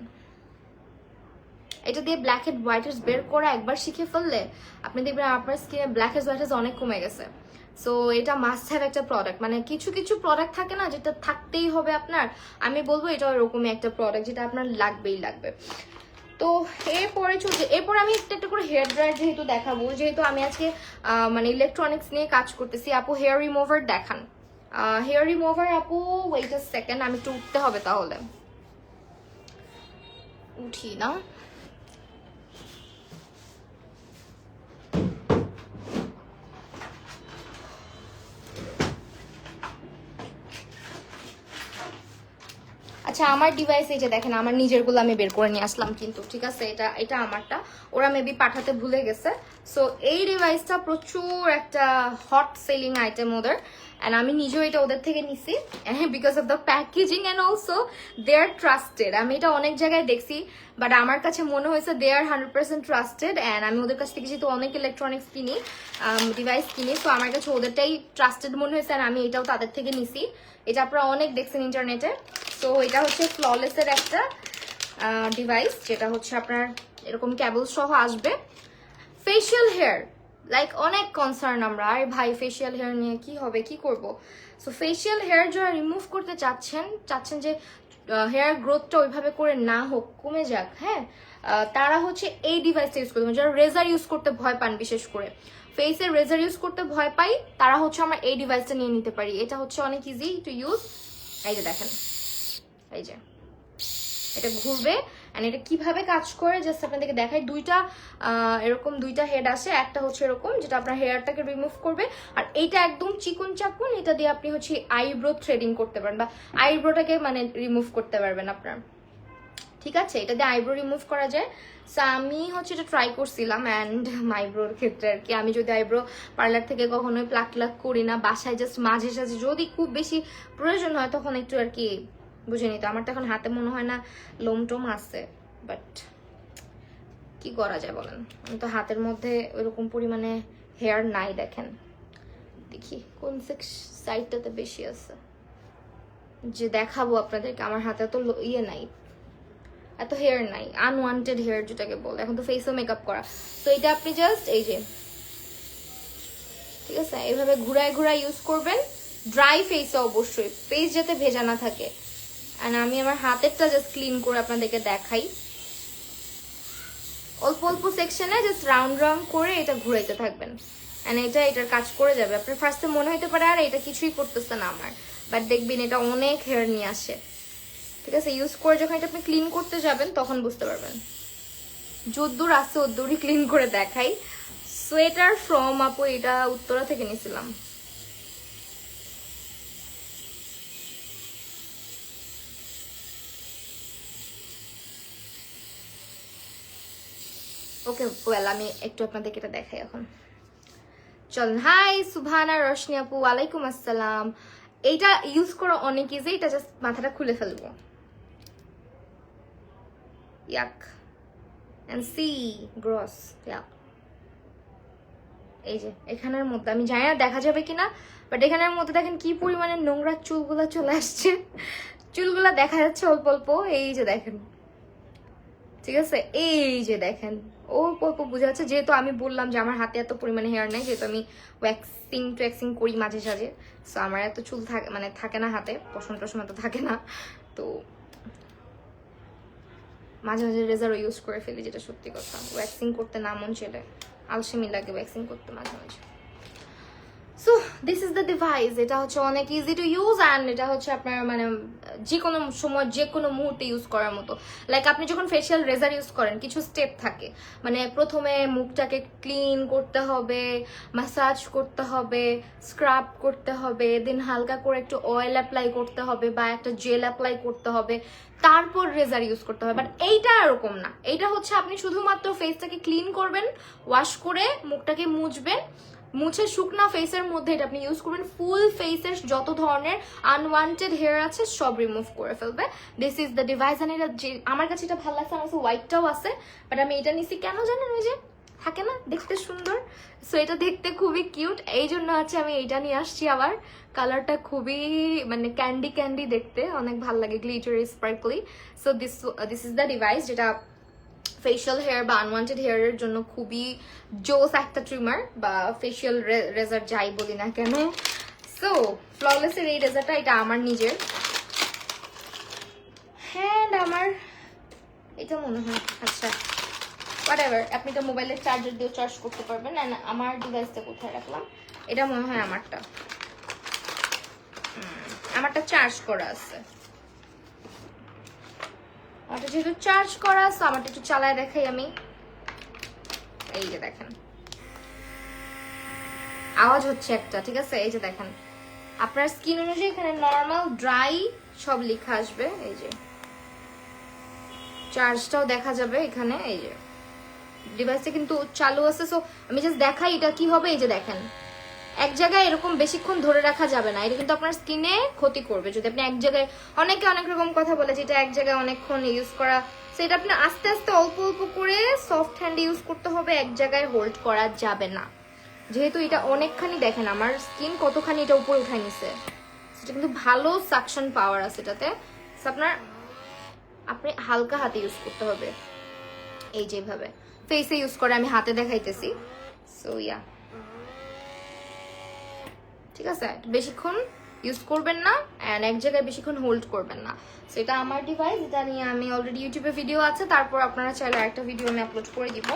এটা দিয়ে ব্ল্যাক হেড হোয়াইট হেডস বের করা একবার শিখে ফেললে আপনি দেখবেন আপনার স্কিনে ব্ল্যাক হেডস হোয়াইট হেডস অনেক কমে গেছে। সো এটা মাস্ট হ্যাভ একটা প্রোডাক্ট, মানে কিছু কিছু প্রোডাক্ট থাকে না যেটা থাকতেই হবে আপনার, আমি বলবো এটা ওরকমই একটা প্রোডাক্ট যেটা আপনার লাগবেই লাগবে। তো এরপরে চলছে, এরপরে আমি একটা একটা করে হেয়ার ড্রায়ার যেহেতু দেখাবো, যেহেতু আমি আজকে মানে ইলেকট্রনিক্স নিয়ে কাজ করতেছি। আপু হেয়ার রিমুভার দেখান। হেয়ার রিমুভার আপু ওয়েট আ সেকেন্ড, আমি একটু উঠতে হবে, তাহলে উঠি না। আচ্ছা, আমার ডিভাইস এই যে দেখেন, আমার নিজেরগুলো আমি বের করে নিয়ে আসলাম কিন্তু, ঠিক আছে, এটা আমারটা, ওরা মেবি পাঠাতে ভুলে গেছে। সো এই ডিভাইসটা প্রচুর একটা হট সেলিং আইটেম ওদের, অ্যান্ড আমি নিজেও এটা ওদের থেকে নিছি because of the packaging and also they are trusted. আমি এটা অনেক জায়গায় দেখছি, বাট আমার কাছে মনে হয়েছে দে আর 100% ট্রাস্টেড, অ্যান্ড আমি ওদের কাছ থেকে যেহেতু অনেক ইলেকট্রনিক্স কিনি, ডিভাইস কিনি, সো আমার কাছে ওদেরটাই ট্রাস্টেড মনে হয়েছে, অ্যান্ড আমি এটাও তাদের থেকে নিছি। এটা আপনারা অনেক দেখছেন ইন্টারনেটে। তো এটা হচ্ছে ফ্ললেসের একটা ডিভাইস, যেটা হচ্ছে আপনার এরকম ক্যাবল সহ আসবে। ফেশিয়াল হেয়ার লাইক অনেক কনসার্ন আমরা, আর ভাই ফেশিয়াল হেয়ার নিয়ে কি হবে, কি করব। সো ফেশিয়াল হেয়ার যারা রিমুভ করতে চাচ্ছেন যে হেয়ার গ্রোথটা ওইভাবে করে না হোক, কমে যাক, হ্যাঁ, তারা হচ্ছে এই ডিভাইসটা ইউজ করবেন। যারা রেজার ইউজ করতে ভয় পান, বিশেষ করে ফেসের রেজার ইউজ করতে ভয় পাই, তারা হচ্ছে আমরা এই ডিভাইসটা নিয়ে নিতে পারি। এটা হচ্ছে অনেক ইজি টু ইউজ। এই যে দেখেন, এই যে এটা ঘুরবে, এন্ড এটা কিভাবে কাজ করে জাস্ট আপনাদেরকে দেখাই। এরকম দুইটা হেড আছে, একটা হচ্ছে এরকম যেটা আপনার হেয়ারটাকে রিমুভ করবে, আর এইটা একদম চিকন চাকুন, এটা দিয়ে আপনি হচ্ছে আইব্রো থ্রেডিং করতে পারেন বা আইব্রোটাকে মানে রিমুভ করতে পারবেন আপনার, ঠিক আছে, এটা দিয়ে আইব্রো রিমুভ করা যায়। সো আমি হচ্ছে এটা ট্রাই করছিলাম, অ্যান্ড আইব্রোর ক্ষেত্রে আর কি, আমি যদি আইব্রো পার্লার থেকে কখনোই প্লাক করি না, বাসায় জাস্ট মাঝে সাঝে যদি খুব বেশি প্রয়োজন হয় তখন একটু আর কি বুঝে নিত। আমার তো এখন হাতে মনে হয় না লোম টোম আছে, বাট কি করা যায় বলেন, আমি তো হাতের মধ্যে ওইরকম পরিমাণে হেয়ার নাই। দেখেন, দেখি কোন সাইডটাতে বেশি আছে যে দেখাবো আপনাদেরকে। আমার হাতে তো ইয়ে নাই, এত হেয়ার নাই, আনওয়ান্টেড হেয়ার যেটাকে বলে। এখন তো ফেসও মেকআপ করা, তো এটা আপনি জাস্ট এই যে, ঠিক আছে, এইভাবে ঘুরায় ঘুরায় ইউজ করবেন। ড্রাই ফেসে অবশ্যই, ফেস যাতে ভেজা না থাকে। আর আমি আমার হাতেরটা জাস্ট ক্লিন করে আপনাদেরকে দেখাই। অল্প অল্প সেকশনে জাস্ট রাউন্ড রাউন্ড করে এটা ঘুরাইতে থাকবেন, এন্ড এটার কাজ করে যাবে। আপনার ফার্স্টে মনে হতে পারে আর এটা কিছুই করতেছে না আমার, বাট দেখবেন এটা অনেক হেয়ার নিয়ে আসে, ঠিক আছে। ইউজ করে যখন এটা আপনি ক্লিন করতে যাবেন তখন বুঝতে পারবেন। যদ্দূর আছে ওদ্দূরই ক্লিন করে দেখাই। সোয়েটার ফ্রম আপু, এটা উত্তরা থেকে নিয়েছিলাম। ওকে ওয়েল, আমি একটু আপনাদেরকে এটা দেখাই এখন। চলুন, হাই সুবহানা রোশনি আপু, ওয়ালাইকুম আসসালাম। এইটা ইউজ করা অনেক ইজি, এটা জাস্ট মাথাটা খুলে ফেলবো। ইয়াক এন্ড সি গ্রস, ইয়াক। এই যে এখানের মধ্যে আমি জানি না দেখা যাবে কিনা, বাট এখানের মধ্যে দেখেন কি পরিমাণে নোংরা চুলগুলা চলে আসছে। চুলগুলা দেখা যাচ্ছে অল্প অল্প, এই যে দেখেন, ঠিক আছে, এই যে দেখেন অল্প অল্প বোঝা যাচ্ছে। যেহেতু আমি বললাম যে আমার হাতে এত পরিমাণে হেয়ার নাই, যেহেতু আমি ওয়্যাক্সিং করি মাঝে সাঝে, সো আমার এত চুল থাকে না হাতে, পশম টশম এত থাকে না, তো মাঝে মাঝে রেজারও ইউজ করে ফেলি, যেটা সত্যি কথা। ওয়্যাক্সিং করতে না মন চলে, আলসেমি লাগে ওয়্যাক্সিং করতে মাঝে মাঝে। So this is the device. এটা হচ্ছে অনেক ইজি টু ইউজ অ্যান্ড এটা হচ্ছে আপনার মানে যে কোনো সময় যে কোনো মুহূর্তে ইউজ করার মতো। লাইক আপনি যখন ফেশিয়াল রেজার ইউজ করেন কিছু স্টেপ থাকে, মানে প্রথমে মুখটাকে ক্লিন করতে হবে, ম্যাসাজ করতে হবে, স্ক্রাব করতে হবে, দেন হালকা করে একটু অয়েল অ্যাপ্লাই করতে হবে বা একটা জেল অ্যাপ্লাই করতে হবে, তারপর রেজার ইউজ করতে হবে। বাট এইটা এরকম না, এইটা হচ্ছে আপনি শুধুমাত্র ফেসটাকে ক্লিন করবেন, ওয়াশ করে মুখটাকে মুছবেন, মুছে শুকনা ফেসের মধ্যে এটা আপনি ইউজ করবেন, ফুল ফেসের যত ধরনের আনওয়ান্টেড হেয়ার আছে সব রিমুভ করে ফেলবে। This is the device. And এটা যে আমার কাছে এটা ভালো লাগছে, আমার কাছে হোয়াইটটাও আছে, বাট আমি এটা নিছি কেন জানেন, ওই যে থাকে না দেখতে সুন্দর, সো এটা দেখতে খুবই কিউট, এই জন্য হচ্ছে আমি এইটা নিয়ে আসছি। আবার কালারটা খুবই মানে ক্যান্ডি ক্যান্ডি দেখতে, অনেক ভালো লাগে, glittery sparkly. So this is the device, যেটা ফেশিয়াল হেয়ার বা আনওয়ান্টেড হেয়ারের জন্য খুবই জোস একটা ট্রিমার বা ফেশিয়াল রেজার যাই বলি না কেন। সো ফ্ললেসের এই রেজারটা এটা আমার নিজের, হ্যাঁ আমার এটা মনে হয়, আচ্ছা হোয়াটএভার, আপনি তো মোবাইলের চার্জার দিয়ে চার্জ করতে পারবেন। অ্যান্ড আমার ডিভাইসটা কোথায় রাখলাম, এটা মনে হয় আমারটা চার্জ করা আছে, আমারটা যেহেতু চার্জ করা আছে আমারটা একটু চালায় দেখাই আমি। এই যে দেখেন আওয়াজ হচ্ছে একটা, ঠিক আছে, এই যে দেখেন আপনার স্কিন অনুযায়ী এখানে নর্মাল, ড্রাই সব লেখা আসবে। এই যে চার্জটাও দেখা যাবে এখানে, এই যে ডিভাইসটা কিন্তু চালু আছে। সো আমি জাস্ট দেখাই এটা কি হবে। এই যে দেখেন এক জায়গায় এরকম বেশিক্ষণ ধরে রাখা যাবে না, এটা কিন্তু আপনার স্কিনে ক্ষতি করবে যদি আপনি এক জায়গায়, অনেকে অনেক রকম কথা বলে যেটা এক জায়গায় অনেকক্ষণ ইউজ করা, সেটা আপনি আস্তে আস্তে অল্প অল্প করে সফট হ্যান্ডে ইউজ করতে হবে, এক জায়গায় হোল্ড করা যাবে না। যেহেতু এটা অনেকখানি, দেখেন আমার স্কিন কতখানি এটা উপরে উঠাই নিছে, সেটা কিন্তু ভালো সাকশন পাওয়ার আছে এটাতে। আপনি হালকা হাতে ইউজ করতে হবে, এই যেভাবে ফেসে ইউজ করে আমি হাতে দেখাইতেছি। সো ইয়া, ঠিক আছে, বেশিক্ষণ ইউজ করবেন না অ্যান্ড এক জায়গায় বেশিক্ষণ হোল্ড করবেন না। সো এটা আমার ডিভাইস, এটা নিয়ে আমি অলরেডি ইউটিউবে ভিডিও আছে, তারপর আপনারা চাইলে একটা ভিডিও আমি আপলোড করে দিব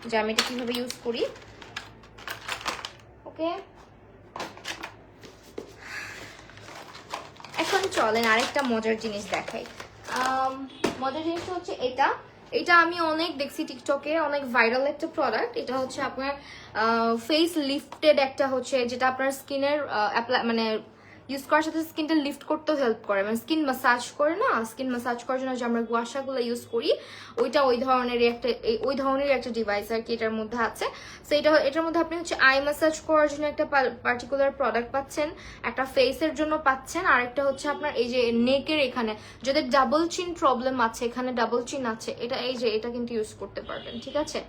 যে আমি এটা কিভাবে ইউজ করি। ওকে, এখন চলেন আরেকটা মজার জিনিস দেখাই। মজার জিনিসটা হচ্ছে এটা, এটা আমি অনেক দেখছি টিকটকে, অনেক ভাইরাল একটা প্রোডাক্ট। এটা হচ্ছে আপনার ফেস লিফটেড একটা হচ্ছে, যেটা আপনার স্কিনের মানে ইউজ করার সাথে স্কিনটা লিফট করতেও হেল্প করে, মানে স্কিন ম্যাসাজ করে না, স্কিন ম্যাসাজ করার জন্য যে আমরা গুয়াশাগুলো ইউজ করি ওইটা ওই ধরনের একটা ডিভাইস আর কি এটার মধ্যে আছে। সো এটার মধ্যে আপনি হচ্ছে আই ম্যাসাজ করার জন্য একটা পার্টিকুলার প্রোডাক্ট পাচ্ছেন, একটা ফেসের জন্য পাচ্ছেন, আর একটা হচ্ছে আপনার এই যে নেকের এখানে যাদের ডাবল চিন প্রবলেম আছে, এখানে ডাবল চিন আছে, এটা এই যে এটা কিন্তু ইউজ করতে পারবেন, ঠিক আছে।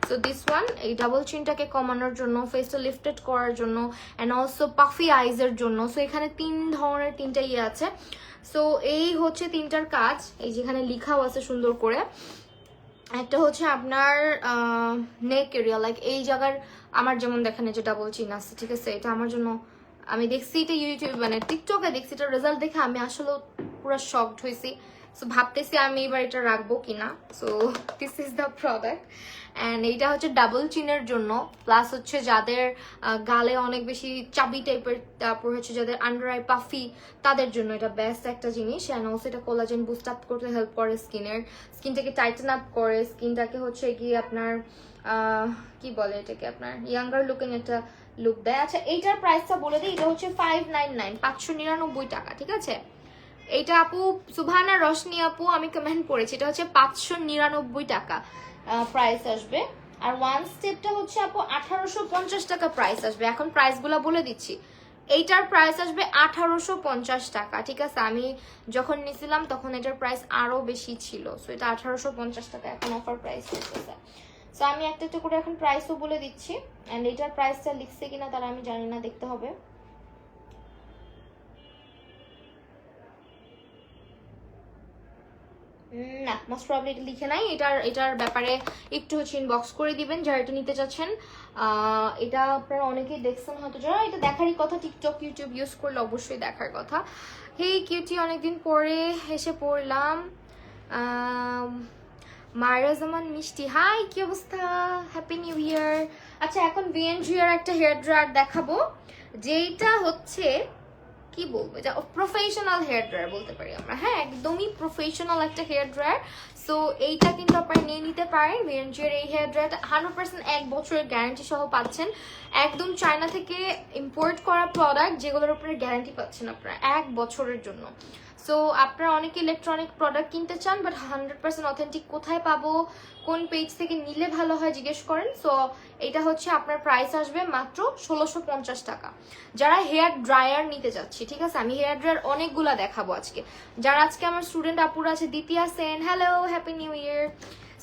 সো দিস ওয়ান, এই ডাবল চিনটাকে কমানোর জন্য, ফেসটা লিফটেড করার জন্য, অ্যান্ড অলসো পাফি আইজের জন্য। সো এখানে তিনটা ইয়ে আছে। সো এই হচ্ছে তিনটার কাজ, এই যেখানে লিখাও আছে সুন্দর করে। একটা হচ্ছে আপনার নেক এরিয়া, লাইক এই জায়গার, আমার যেমন দেখেন যে ডাবল চিন আছে, ঠিক আছে, এটা আমার জন্য, আমি দেখছি এটা ইউটিউব মানে টিকটকে দেখছি, এটা রেজাল্ট দেখে আমি আসলে পুরো শকড হয়েছি। সো ভাবতেছি আমি এবার এটা রাখবো কিনা। So this is the product. And এইটা হচ্ছে ডাবল চিনের জন্য, প্লাস হচ্ছে যাদের গালে অনেক বেশি চাবি টাইপের, তারপর হচ্ছে যাদের আন্ডার আই পাফি, তাদের জন্য এটা বেস্ট একটা জিনিস। অ্যান্ড অলসো এটা কোলাজেন বুস্ট আপ করতে হেল্প করে, স্কিনটাকে টাইটেন আপ করে, স্কিনটাকে হচ্ছে গিয়ে আপনার কি বলে এটাকে, আপনার ইয়াঙ্গার লুকিং একটা লুক দেয়। আচ্ছা এইটার প্রাইসটা বলে দিই, এটা হচ্ছে 599, 599 টাকা, ঠিক আছে। এইটা আপু সুভানা রশনি আপু আমি কমেন্ট করেছি, এটা হচ্ছে 599 টাকা প্রাইস আসবে। আর ওয়ান স্টেপটা হচ্ছে আপু 1850 টাকা প্রাইস আসবে। এখন প্রাইসগুলো বলে দিচ্ছি, এইটার প্রাইস আসবে 1850 টাকা, ঠিক আছে। আমি যখন নিছিলাম তখন এটার প্রাইস আরো বেশি ছিল, সো এটা 1850 টাকা এখন অফার প্রাইস চলতেছে। সো আমি একটা করে এখন প্রাইসও বলে দিচ্ছি, অ্যান্ড এটার প্রাইসটা লিখছে কিনা তারা আমি জানি না, দেখতে হবে। না, মোস্ট প্রবলি এটা লিখে নাই। এটার ব্যাপারে একটু হচ্ছে ইনবক্স করে দিবেন যারা এটা নিতে চাচ্ছেন। এটা আপনারা অনেকেই দেখছেন হয়তো, যারা এটা দেখারই কথা, টিকটক ইউটিউব ইউজ করলে অবশ্যই দেখার কথা। হেই কিউটি, অনেকদিন পরে এসে পড়লাম। মায়েরা জামান মিষ্টি, হাই কি অবস্থা, হ্যাপি নিউ ইয়ার। আচ্ছা এখন বিএনজি এর একটা হেয়ার ড্রায়ার দেখাবো, যেটা হচ্ছে কি বলবো, এটা প্রফেশনাল হেয়ার ড্রায়ার বলতে পারি আমরা, হ্যাঁ একদমই প্রফেশনাল একটা হেয়ার ড্রায়ার। সো এইটা কিন্তু আপনারা নিয়ে নিতে পারেন। ভিএনজির এই হেয়ার ড্রায়ারটা 100% 1 বছরের গ্যারান্টি সহ পাচ্ছেন, একদম চায়না থেকে ইম্পোর্ট করা প্রোডাক্ট যেগুলোর উপরে গ্যারান্টি পাচ্ছেন আপনারা 1 বছরের জন্য। সো আপনারা অনেকে ইলেকট্রনিক প্রোডাক্ট কিনতে চান বাট 100% অথেন্টিক কোথায় পাবো, কোন পেজ থেকে নিলে ভালো হয় জিজ্ঞেস করেন। সো এটা হচ্ছে আপনার প্রাইস আসবে মাত্র 1650 টাকা। যারা হেয়ার ড্রায়ার নিতে যাচ্ছি, ঠিক আছে, আমি হেয়ার ড্রায়ার অনেকগুলা দেখাবো আজকে। যারা আজকে আমার স্টুডেন্ট আপুরা আছে, দ্বিতীয়া Sen, hello, happy new year.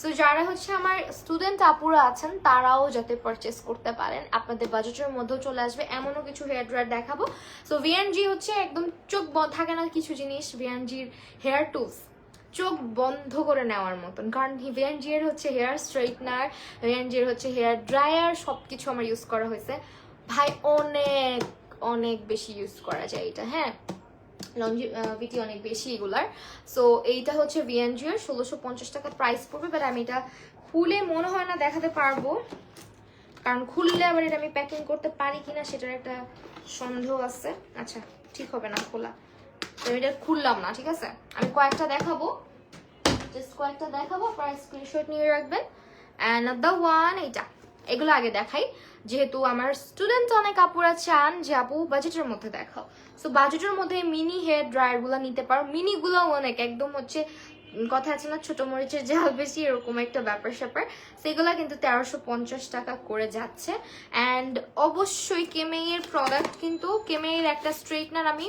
So যারা হচ্ছে আমার স্টুডেন্ট আপুরা আছেন তারাও যাতে পারচেস করতে পারেন, আপনাদের বাজেটের মধ্যেও চলে আসবে এমনও কিছু হেয়ার ড্রায়ার দেখাবো। সো ভিএনজি হচ্ছে একদম চোখ থাকে না কিছু জিনিস, ভিএনজির হেয়ার টুলস চোখ বন্ধ করে নেওয়ার মতন, কারণ ভিএনজি এর হচ্ছে হেয়ার স্ট্রেটনার, ভিএনজি এর হচ্ছে হেয়ার ড্রায়ার, সবকিছু আমার ইউজ করা হয়েছে ভাই, অনেক অনেক বেশি ইউজ করা যায় এটা, হ্যাঁ লংজিভিটি অনেক বেশি এগুলার। সো এইটা হচ্ছে ভিএনজি এর 1650 টাকা প্রাইস পড়বে, বাট আমি এটা খুলে মনে হয় না দেখাতে পারবো, কারণ খুললে আবার এটা আমি প্যাকিং করতে পারি কিনা সেটার একটা সন্দেহ আছে। আচ্ছা ঠিক হবে না খোলা, আমি এটা খুললাম না, ঠিক আছে। আমি কয়েকটা দেখাবো, জাস্ট কয়েকটা দেখাবো, আপনারা স্ক্রিনশট নিয়ে রাখবেন। অ্যান্ড দ্য ওয়ান এইটা, এগুলো আগে দেখাই যেহেতু আমার স্টুডেন্ট অনেক আপুরা চান যে আপু বাজেটের মধ্যে দেখাও। সো বাজেটের মধ্যে মিনি হেয়ার ড্রায়ার গুলো নিতে পারো, মিনিগুলো অনেক একদম হচ্ছে কথা আছে না ছোট মরিচের ঝাল বেশি, এরকম একটা ব্যাপার স্যাপার। সেগুলা কিন্তু 1350 টাকা করে যাচ্ছে। অ্যান্ড অবশ্যই কেমেইয়ের প্রোডাক্ট, কিন্তু কেমেইয়ের একটা স্ট্রেটনার আমি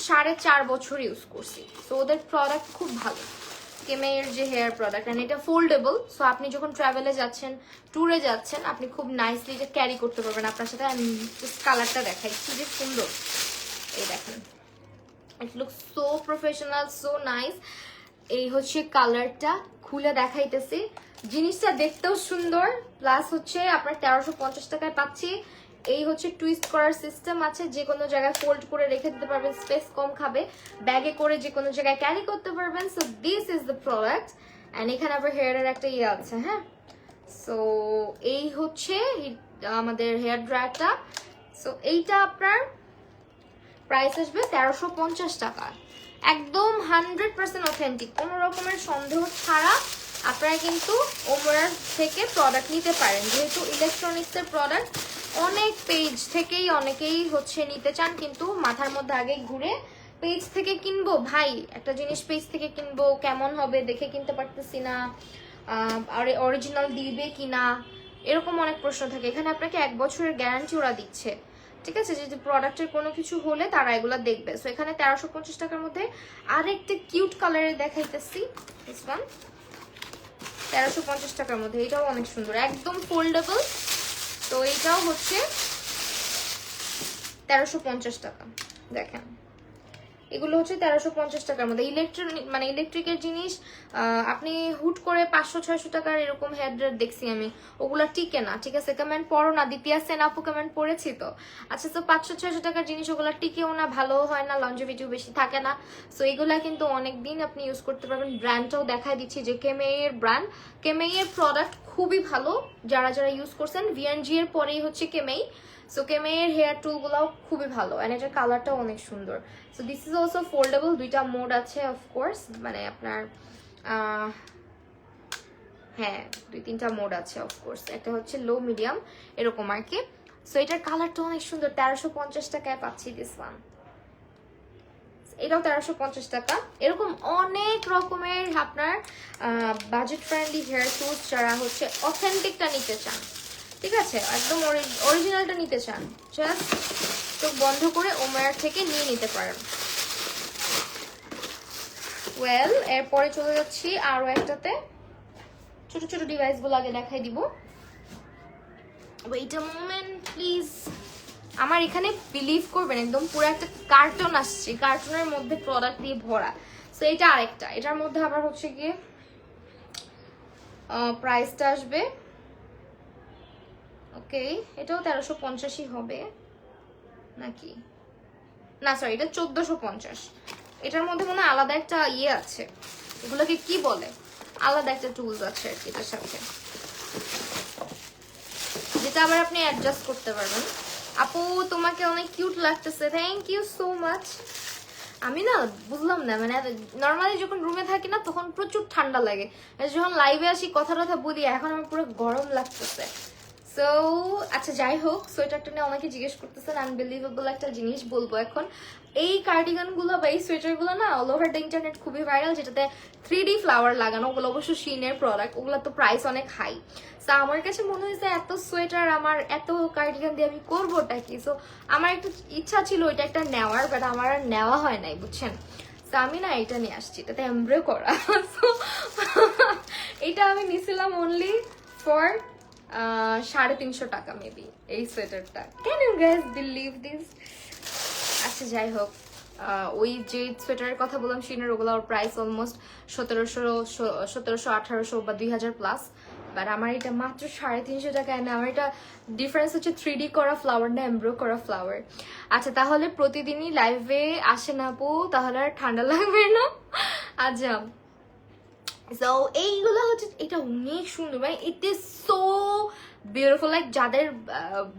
4.5 বছর ইউজ করছি, তো ওদের প্রোডাক্ট খুব ভালো কেমেইয়ের যে হেয়ার প্রোডাক্ট। অ্যান্ড এটা ফোল্ডেবল, সো আপনি যখন ট্রাভেলে যাচ্ছেন, ট্যুরে যাচ্ছেন, আপনি খুব নাইসলি এটা ক্যারি করতে পারবেন আপনার সাথে। আমি জাস্ট কালারটা দেখাই কি যে সুন্দর, এই দেখেন, ইট look so professional, so nice. এই হচ্ছে কালারটা, খুলে দেখাইতেছি, জিনিসটা দেখতেও সুন্দর, প্লাস হচ্ছে আপনার 1350 টাকায় পাচ্ছি। এই হচ্ছে টুইস্ট করার সিস্টেম আছে, যে কোনো জায়গায় ফোল্ড করে রেখে দিতে পারবেন, স্পেস কম খাবে, ব্যাগে করে যে কোনো জায়গায় ক্যারি করতে পারবেন। So this is the product. And এখানে আবার হেয়ারের একটা ইয়ে আছে, হ্যাঁ। সো এই হচ্ছে আমাদের হেয়ার ড্রায়ারটা। সো এইটা আপনার প্রাইস আসবে 1350 টাকা, একদম 100% অথেন্টিক, কোনো রকমের সন্দেহ ছাড়া আপনারা কিন্তু ওমরার থেকে প্রোডাক্ট নিতে পারেন। যেহেতু ইলেকট্রনিক্সের প্রোডাক্ট অনেক পেজ থেকেই অনেকেই হচ্ছে নিতে চান, কিন্তু মাথার মধ্যে আগে ঘুরে পেজ থেকে কিনবো ভাই, একটা জিনিস পেজ থেকে কিনবো কেমন হবে দেখে কিনতে পারতেছি না, আর অরিজিনাল দিবে কিনা, এরকম অনেক প্রশ্ন থাকে। এখানে আপনাকে 1 বছরের গ্যারান্টি ওরা দিচ্ছে, ঠিক আছে, যদি প্রোডাক্টের কোনো কিছু হলে তারা এগুলো দেখবে। সো এখানে 1350 টাকার মধ্যে আরেকটা কিউট কালারের দেখাইতেছি, দিস ওয়ান 1350 টাকার মধ্যে, এটাও অনেক সুন্দর, একদম ফোল্ডেবল। তো এইটাও হচ্ছে 1350 টাকা, দেখেন এগুলো হচ্ছে 1350 টাকার মধ্যে। ইলেকট্রনিক মানে ইলেকট্রিকের জিনিস আপনি হুট করে 500-600 টাকার এরকম হেয়ার ড্রায়ার দেখছি আমি, ওগুলা টিকে না, ঠিক আছে, কমেন্ট পড়ো না, দ্বিতীয় সেন আপু কমেন্ট পড়েছি তো। আচ্ছা, তো 500-600 টাকার জিনিস ওগুলা টিকেও না, ভালো হয় না, লঞ্জিভিটিও বেশি থাকে না। সো এগুলা কিন্তু অনেকদিন আপনি ইউজ করতে পারবেন। ব্র্যান্ডটাও দেখাই দিচ্ছি যে কেমেইয়ের ব্র্যান্ড, কেমেইয়ের প্রোডাক্ট খুবই ভালো, যারা যারা ইউজ করছেন। ভিএনজি এর পরেই হচ্ছে কেমেই। সো কেমেইয়ের হেয়ার টুলগুলোও খুবই ভালো, অ্যান্ড এটার কালারটাও অনেক সুন্দর। So this is also foldable, দুইটা মোড আছে অফকোর্স, মানে আপনার হ্যাঁ 2-3টা মোড আছে অফকোর্স, একটা হচ্ছে লো মিডিয়াম এরকম আর কি। সো এটার কালারটা অনেক সুন্দর, 1350 টাকায় পাচ্ছি দিস ওয়ান। এটাও 1350 টাকা। এরকম অনেক রকমের আপনার বাজেট ফ্রেন্ডলি হেয়ার টুলস, যারা হচ্ছে অথেন্টিকটা নিতে চান, ঠিক আছে, একদম অরিজিনালটা নিতে চান, জাস্ট চোখ বন্ধ করে ওমরার থেকে নিয়ে নিতে পারেন। ওয়েল, এরপরে চলে যাচ্ছি আরো একটাতে, ছোট ছোট ডিভাইসগুলো আগে দেখাই দিব। Wait a moment please. আমার এখানে বিলিভ করবেন একদম পুরো একটা কার্টন আসছে, কার্টনের মধ্যে প্রোডাক্ট দিয়ে ভরা। সো এটা আরেকটা, এটার মধ্যে আবার হচ্ছে গিয়ে প্রাইসটা আসবে, ওকে, এটাও 1350 হবে নাকি না, সরি এটা 1450। এটার মধ্যে মনে হয় আলাদা একটা ইয়ে আছে, এগুলোকে কি বলে, আলাদা একটা টুলস আছে আর কি এটার সাথে, যেটা আবার আপনি অ্যাডজাস্ট করতে পারবেন। আপু তোমাকে অনেক কিউট লাগতেছে, থ্যাংক ইউ সো মাচ। আমি না বুঝলাম না, মানে নর্মালি যখন রুমে থাকি না তখন প্রচুর ঠান্ডা লাগে, যখন লাইভে আসি কথা টথা বলি এখন আমার পুরো গরম লাগতেছে। সো আচ্ছা যাই হোক, সোয়েটারটা নিয়ে অনেকে জিজ্ঞেস করতেছেন, আনবিলিভেবল একটা জিনিস বলবো এখন। এই কার্ডিগান গুলো বা এই সোয়েটার গুলো না অল ওভার দ্য ইন্টারনেট খুবই ভাইরাল, যেটাতে 3D ফ্লাওয়ার লাগানো, ওগুলো অবশ্য শিনের প্রোডাক্ট, ওগুলো তো প্রাইস অনেক হাই। সো আমার কাছে মনে হয়েছে এত সোয়েটার আমার, এত কার্ডিগান দিয়ে আমি করবোটা কি। সো আমার একটা ইচ্ছা ছিল এটা একটা নেওয়ার, বাট আমার আর নেওয়া হয় নাই বুঝছেন। সো আমি না এটা নিয়ে আসছি, এটাতে এমব্রো করা। সো এটা আমি নিছিলাম অনলি ফর 350 টাকা মেবি এই সোয়েটারটা। Can you guys believe this? আচ্ছা যাই হোক, ওই যে সোয়েটারের কথা বললাম শিনের, ওগুলো ওর প্রাইস অলমোস্ট 1700 1800 বা 2000 প্লাস। বাট আমার এটা মাত্র 350 টাকায় না। আমার এটা ডিফারেন্স হচ্ছে 3D করা ফ্লাওয়ার না এমব্রো করা ফ্লাওয়ার। আচ্ছা তাহলে প্রতিদিনই লাইভে আসে না আপু, তাহলে আর ঠান্ডা লাগবে না? আচ্ছা সো এইগুলো হচ্ছে, এটা অনেক সুন্দর, মানে it is so beautiful. Like যাদের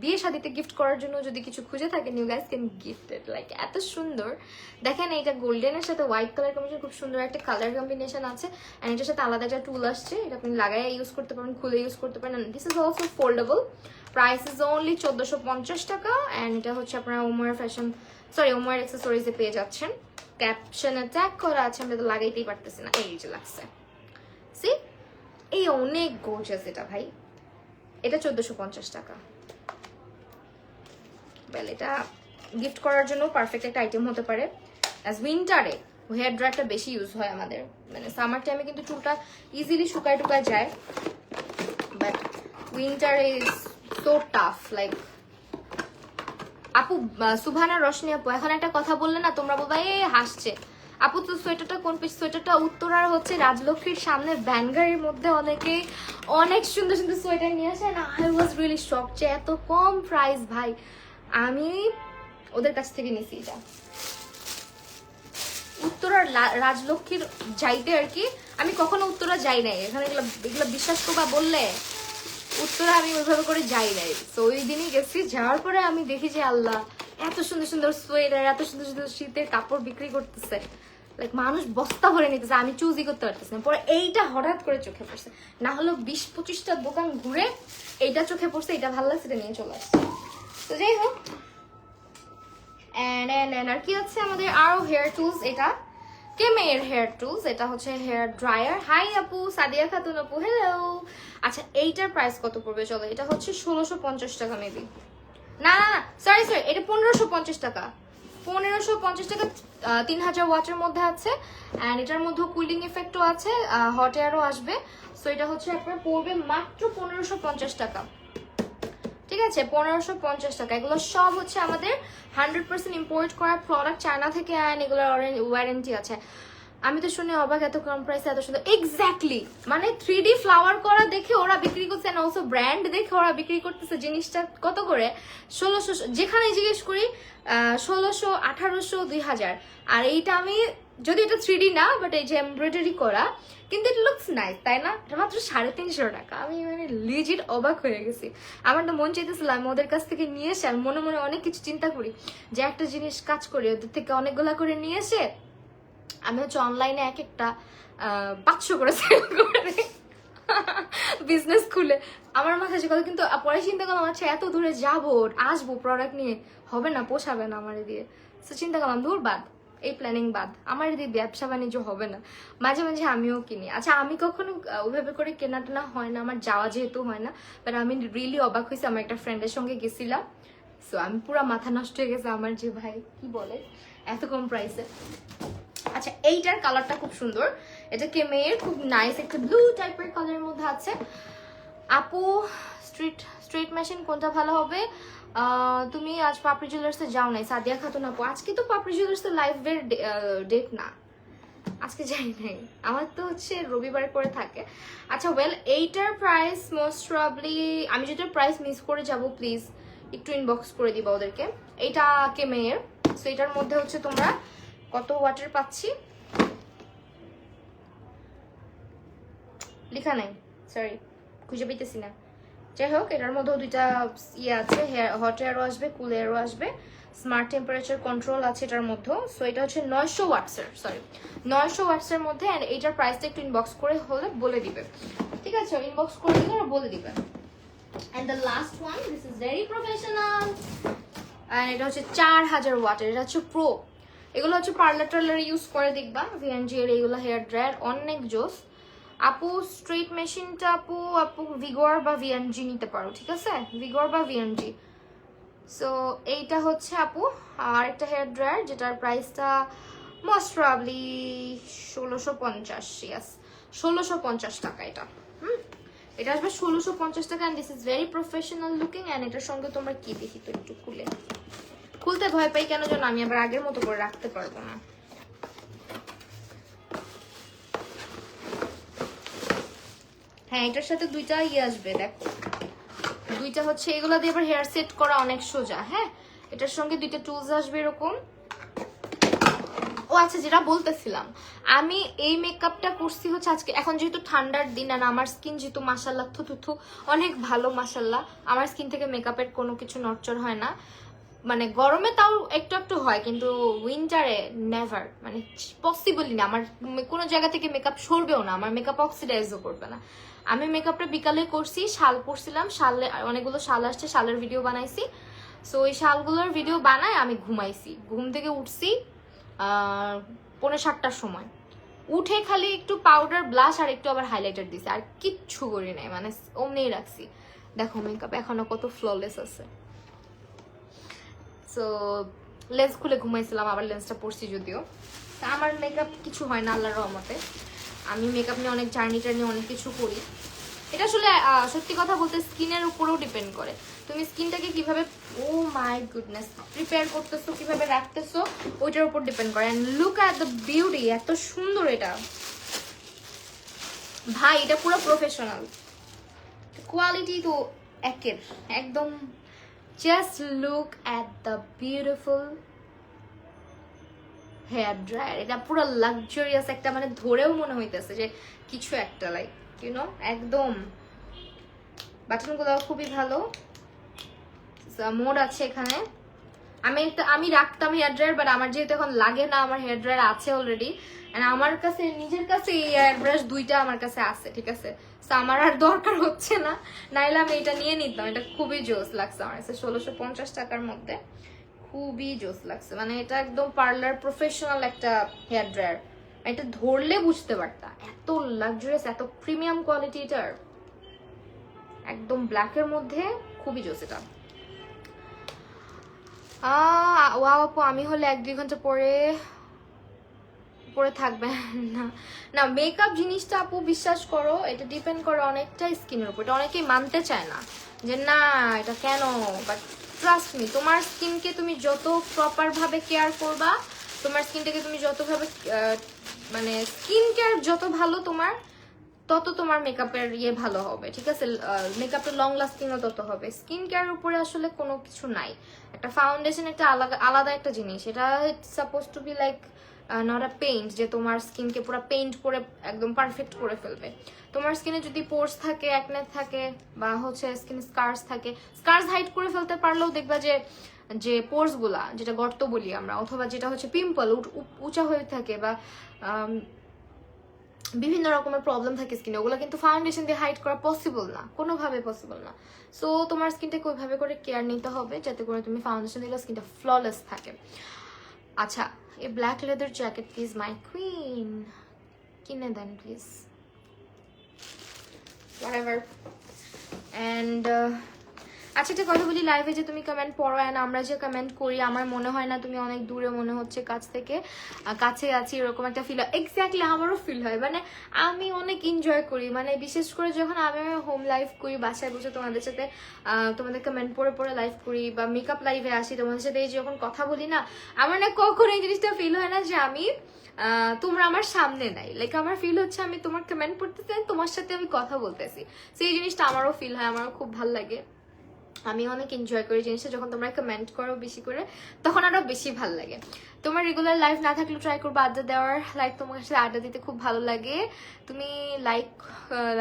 বিয়ে শাদিতে গিফট করার জন্য যদি কিছু খুঁজে থাকেন, you guys can gift it. Like এত সুন্দর দেখেন, এটা গোল্ডেনের সাথে হোয়াইট কালার কম্বিনেশন, খুব সুন্দর একটা কালার কম্বিনেশন আছে। অ্যান্ড এটার সাথে আলাদা একটা টুল আসছে, এটা আপনি লাগাই ইউজ করতে পারেন, খুলে ইউজ করতে পারেন। This is also foldable. Price is only 1450 টাকা। অ্যান্ড এটা হচ্ছে আপনারা ওমোয়ার ফ্যাশন, সরি ওমোয়ার অ্যাক্সেসরিজে পেয়ে যাচ্ছেন। ক্যাপশনে ট্যাগ করা আছে, আমরা তো লাগাইতেই পারতেছি না, এই যে লাগছে। সি এই অনেক গোর্জাস এটা ভাই, এটা 1450 টাকা। ওয়েল এটা গিফট করার জন্য পারফেক্ট একটা আইটেম হতে পারে। অ্যাজ উইন্টারে হেয়ার ড্রায়ারটা বেশি ইউজ হয় আমাদের, মানে সামার টাইমে কিন্তু চুলটা ইজিলি শুকায় টুকায় যায়, but winter is so tough. Like আপু সুভানা রশনি আপু, এখন একটা কথা বললে না তোমরা বলবা এ হাসছে। আপু তো সোয়েটারটা কোন পিস? সোয়েটারটা উত্তরার হচ্ছে রাজলক্ষ্মীর সামনে ভ্যানগাড়ির মধ্যে অনেকে অনেক সুন্দর সুন্দর সোয়েটার নিয়ে আসে না। আই ওয়াজ রিয়েলি শক যে এত কম প্রাইস ভাই। আমি ওদের কাছ থেকে নিছি এটা, উত্তরার রাজলক্ষ্মীর যাইতে আর কি। আমি কখনো উত্তরা যাই নাই, এখানে এগুলো বিশ্বাস করবা বললে উত্তরা আমি ওইভাবে করে যাই নাই। তো ওই দিনই গেছি, যাওয়ার পরে আমি দেখি যে আল্লাহ এত সুন্দর সুন্দর সোয়েটার, এত সুন্দর সুন্দর শীতের কাপড় বিক্রি করতেছে। লাইক মানুষ বস্তা ভরে নিতেছে, আমি চুজই করতে পারতেছি না। পরে এইটা হঠাৎ করে চোখে পড়ছে, না হলেও 20-25টা দোকান ঘুরে এইটা চোখে পড়ছে, এটা ভালো লাগছে, এটা নিয়ে চলে আসছে। তো যাই হোক, আর কি হচ্ছে আমাদের আরো হেয়ার টুলস। এটা কেমের হেয়ার টুলস, এটা হচ্ছে হেয়ার ড্রায়ার। হাই আপু সাদিয়া খাতুন আপু, হ্যালো। আচ্ছা এইটার প্রাইস কত পড়বে চলো, এটা হচ্ছে 1650 টাকা মেবি, না না সরি এটা 1550 টাকা। 1550 টাকা 3000 ওয়াটের মধ্যে আছে। অ্যান্ড এটার মধ্যে কুলিং ইফেক্টও আছে, হট এয়ারও আসবে। সো এটা হচ্ছে আপনার পড়বে মাত্র 1550 টাকা। ঠিক আছে 1550 টাকা। এগুলো সব হচ্ছে আমাদের 100% ইম্পোর্ট করা প্রোডাক্ট, চায়না থেকে। অ্যান্ড এগুলোর ওয়ারেন্টি আছে। আমি তো শুনে অবাক, এত কম প্রাইসে এত সুন্দর। এক্স্যাক্টলি, মানে 3D ফ্লাওয়ার করা দেখে ওরা বিক্রি করছে, না অলসো ব্র্যান্ড দেখে ওরা বিক্রি করতেছে। জিনিসটা কত করে? 1600, যেখানে জিজ্ঞেস করি 1600, 1800, 2000। আর এইটা আমি, যদি এটা 3D না বাট এই যে এমব্রয়ডারি করা, কিন্তু এটা লুকস নাইস তাই না? এটা মাত্র 350 টাকা। আমি মানে লিজিট অবাক হয়ে গেছি। আমার তো মন চাইতেছিল আমি ওদের কাছ থেকে নিয়ে এসে, আমি মনে মনে অনেক কিছু চিন্তা করি যে একটা জিনিস কাজ করি, ওদের থেকে অনেকগুলা করে নিয়ে এসে আমি হচ্ছে অনলাইনে এক একটা 500 করে সেল করে বিজনেস খুলে আমার মাথায় যে কথা। কিন্তু পরে চিন্তা করলাম আচ্ছা এত দূরে যাবো আসবো প্রোডাক্ট নিয়ে, হবে না, পোষাবে না আমার দিয়ে। তো চিন্তা করলাম দূর বাদ, এই প্ল্যানিং বাদ, আমার দিয়ে ব্যবসা বাণিজ্য হবে না। মাঝে মাঝে আমিও কিনি। আচ্ছা আমি কখনো ওইভাবে করে কেনা টেনা হয় না, আমার যাওয়া যেহেতু হয় না। বাট আমি রিয়েলি অবাক হয়েছি, আমার একটা ফ্রেন্ডের সঙ্গে গেছিলাম। সো আমি পুরা মাথা নষ্ট হয়ে গেছে আমার, যে ভাই কি বলে এত কম প্রাইসে। আচ্ছা এইটার কালারটা খুব সুন্দর, এটা কেমের খুব নাইস একটা ব্লু টাইপের কালারের মধ্যে আছে। আপু স্ট্রিট মেশিন কোনটা ভালো হবে? তুমি আজ পাপড়ি জুয়েলার্সে যাও নাই? সাদিয়া খাতুন আপু, আজকে তো পাপড়ি জুয়েলার্সে লাইভের ডেট না, আজকে যাই নাই। আমার তো হচ্ছে রবিবার করে থাকে। আচ্ছা ওয়েল এইটার প্রাইস মোস্ট প্রবাবলি, আমি যেটার প্রাইস মিস করে যাব প্লিজ একটু ইনবক্স করে দিবা ওদেরকে। এইটা কেমের। সো এটার মধ্যে হচ্ছে তোমরা কত ওয়াটের পাচ্ছি লেখা নাই, সরি খুঁজে পেতেছি না। যাই হোক, এটার মধ্যেও দুইটা ইয়ে আছে, হট এয়ারও আসবে, কুল এয়ারও আসবে, স্মার্ট টেম্পারেচার কন্ট্রোল আছে এটার মধ্যেও। সো এটা হচ্ছে 900 ওয়াটসের, সরি 900 ওয়াটসের মধ্যে। অ্যান্ড এইটার প্রাইসটা একটু ইনবক্স করে হলে বলে দিবে, ঠিক আছে? ইনবক্স করে দিলে ওরা বলে দিবে। And the last one, this is very professional, and এটা হচ্ছে 4000 ওয়াটের, এটা হচ্ছে প্রো। এগুলো হচ্ছে পার্লার টার্লার ইউজ করে দেখবা, ভিএনজি এর এইগুলো হেয়ার ড্রায়ার অনেক জোস। আপু স্ট্রেট মেশিনটা আপু ভিগোর বা ভিএনজি নিতে পারো, ঠিক আছে? ভিগোর বা ভিএনজি। সো এইটা হচ্ছে আপু আর একটা হেয়ার ড্রায়ার, যেটার প্রাইসটা মোস্ট প্রবাবলি 1650, ইয়াস 1650 টাকা এটা। এটা আসবে 1650 টাকা। And this is very professional looking. And এটার সঙ্গে তোমরা কি দেখি তো একটু খুলতে ভয় পাই কেন যেন, আমি আবার আগের মতো করে রাখতে পারবো না। হ্যাঁ, এটার সাথে দুইটা ইয়ে আসবে, দেখো দুইটা হচ্ছে, এগুলা দিয়ে আবার হেয়ার সেট করা অনেক সোজা। হ্যাঁ, এটার সঙ্গে দুইটা টুলস আসবে এরকম। ও আচ্ছা, যেটা বলতেছিলাম, আমি এই মেকআপটা করছি হচ্ছে আজকে, এখন যেহেতু ঠান্ডার দিন, আর আমার স্কিন যেহেতু মাশাল্লাহ থুথু অনেক ভালো, মাশাল্লাহ আমার স্কিন থেকে মেকআপের কোনো কিছু নড়চড় হয় না। মানে গরমে তাও একটু একটু হয়, কিন্তু উইন্টারে নেভার, মানে পসিবলই না। আমার কোনো জায়গা থেকে মেকআপ সরবেও না, আমার মেকআপ অক্সিডাইজও করবে না। আমি মেকআপটা বিকালে করছি, শাল পরছিলাম, শালে অনেকগুলো শাল আসছে, শালের ভিডিও বানাইছি। সো ওই শালগুলোর ভিডিও বানায় আমি ঘুমাইছি, ঘুম থেকে উঠছি 7:45 সময়। উঠে খালি একটু পাউডার, ব্লাশ আর একটু আবার হাইলাইটার দিছি, আর কিচ্ছু করি নাই, মানে অমনেই রাখছি। দেখো মেকআপ এখনো কত ফ্ললেস আছে। সো লেন্স খুলে ঘুমাইছিলাম, আবার লেন্সটা পরছি যদিও। তা আমার মেকআপ কিছু হয় না আল্লাহর রহমতে। আমি মেকআপ নিয়ে অনেক জার্নি অনেক কিছু করি। এটা আসলে সত্যি কথা বলতে স্কিনের উপরেও ডিপেন্ড করে, তুমি স্কিনটাকে কিভাবে, ও মাই গুডনেস, প্রিপেয়ার করতেছো, কিভাবে রাখতেছো, ওইটার উপর ডিপেন্ড করে। And look at the beauty, এত সুন্দর এটা ভাই, এটা পুরো প্রফেশনাল কোয়ালিটি তো একের একদম। Just look at the beautiful hair dryer, এটা পুরো লাক্সারিয়াস একটা, মানে ধরেও মনে হইতেছে যে কিছু একটা, লাইক ইউনো, একদম বাটনগুলো খুবই ভালো, মোড আছে এখানে। আমি রাখতাম হেয়ার ড্রায়ার, বাট আমার যেহেতু এখন লাগে না, আমার হেয়ার ড্রায়ার আছে অলরেডি। এন্ড আমার কাছে নিজের কাছে এই হেয়ার ব্রাশ দুইটা আমার কাছে আছে, ঠিক আছে? তো আমার আর দরকার হচ্ছে না, নাইলে আমি এটা নিয়ে নিতাম। এটা খুবই জোস লাগছে আমার কাছে, 1650 টাকার মধ্যে খুবই জোস লাগছে। মানে এটা একদম পার্লার প্রফেশনাল একটা হেয়ার ড্রায়ার, এটা ধরলে বুঝতে পারতা এত লাক্সারিয়াস, এত প্রিমিয়াম কোয়ালিটি এটার, একদম ব্ল্যাকের মধ্যে খুবই জোস এটা। ওয়াও আপু, আমি হলে 1-2 ঘন্টা পরে থাকবে না। না, মেকআপ জিনিসটা আপু বিশ্বাস করো, এটা ডিপেন্ড করে অনেকটা স্কিনের উপর। এটা অনেকেই মানতে চায় না যে না এটা কেন, বাট ট্রাস্ট মি, তোমার স্কিনকে তুমি যত প্রপার ভাবে কেয়ার করবা, তোমার স্কিনটাকে তুমি যতভাবে মানে স্কিন কেয়ার যত ভালো তোমার, তত তোমার মেকআপের ইয়ে ভালো হবে, ঠিক আছে? মেকআপের লং লাস্টিংও তত হবে। স্কিন কেয়ারের উপরে আসলে কোনো কিছু নাই। একটা ফাউন্ডেশন একটা আলাদা একটা জিনিস, এটা suppose two be like not a paint, যে তোমার স্কিনকে পুরো পেইন্ট করে একদম পারফেক্ট করে ফেলবে। তোমার স্কিনে যদি পোর্স থাকে, অ্যাকনে থাকে, বা হচ্ছে স্কিন স্কার্স থাকে, স্কার্স হাইড করে ফেলতে পারলেও দেখবা যে পোর্স গুলা, যেটা গর্ত বলি আমরা, অথবা যেটা হচ্ছে পিম্পল উঁচা হয়ে থাকে, বা বিভিন্ন রকমের প্রবলেম থাকে স্কিনে, ওগুলো কিন্তু ফাউন্ডেশন দিয়ে হাইড করা পসিবল না, কোনোভাবে পসিবল না। সো তোমার স্কিনটাকে ওইভাবে করে কেয়ার নিতে হবে যাতে করে তুমি ফাউন্ডেশন দিলে স্কিনটা ফ্ললেস থাকে। আচ্ছা, এই black leather jacket please my queen, কিনে দেন প্লিজ, whatever. And আচ্ছা, একটা কথা বলি, লাইভে যে তুমি কমেন্ট পড়ো, অ্যান্ড আমরা যে কমেন্ট করি, আমার মনে হয় না তুমি অনেক দূরে, মনে হচ্ছে কাছ থেকে কাছে আছি, এরকম একটা ফিল হয়। এক্স্যাক্টলি আমারও ফিল হয়, মানে আমি অনেক এনজয় করি, মানে বিশেষ করে যখন আমি হোম লাইভ করি, বাসায় বসে তোমাদের সাথে তোমাদের কমেন্ট পড়ে লাইভ করি, বা মেকআপ লাইভে আসি তোমাদের সাথে, এই যখন কথা বলি না, আমার না কখনো এই জিনিসটা ফিল হয় না যে আমি তোমরা আমার সামনে নাই। লাইক আমার ফিল হচ্ছে আমি তোমার কমেন্ট পড়তেছি, তোমার সাথে আমি কথা বলতেছি। সেই জিনিসটা আমারও ফিল হয়, আমারও খুব ভালো লাগে। আমি অনেক এনজয় করি জিনিসটা, যখন তোমরা কমেন্ট করো বেশি করে তখন আরো বেশি ভালো লাগে। তোমার রেগুলার লাইভ না থাকলেও ট্রাই করবো আড্ডা দেওয়ার, লাইক তোমার সাথে আড্ডা দিতে খুব ভালো লাগে, তুমি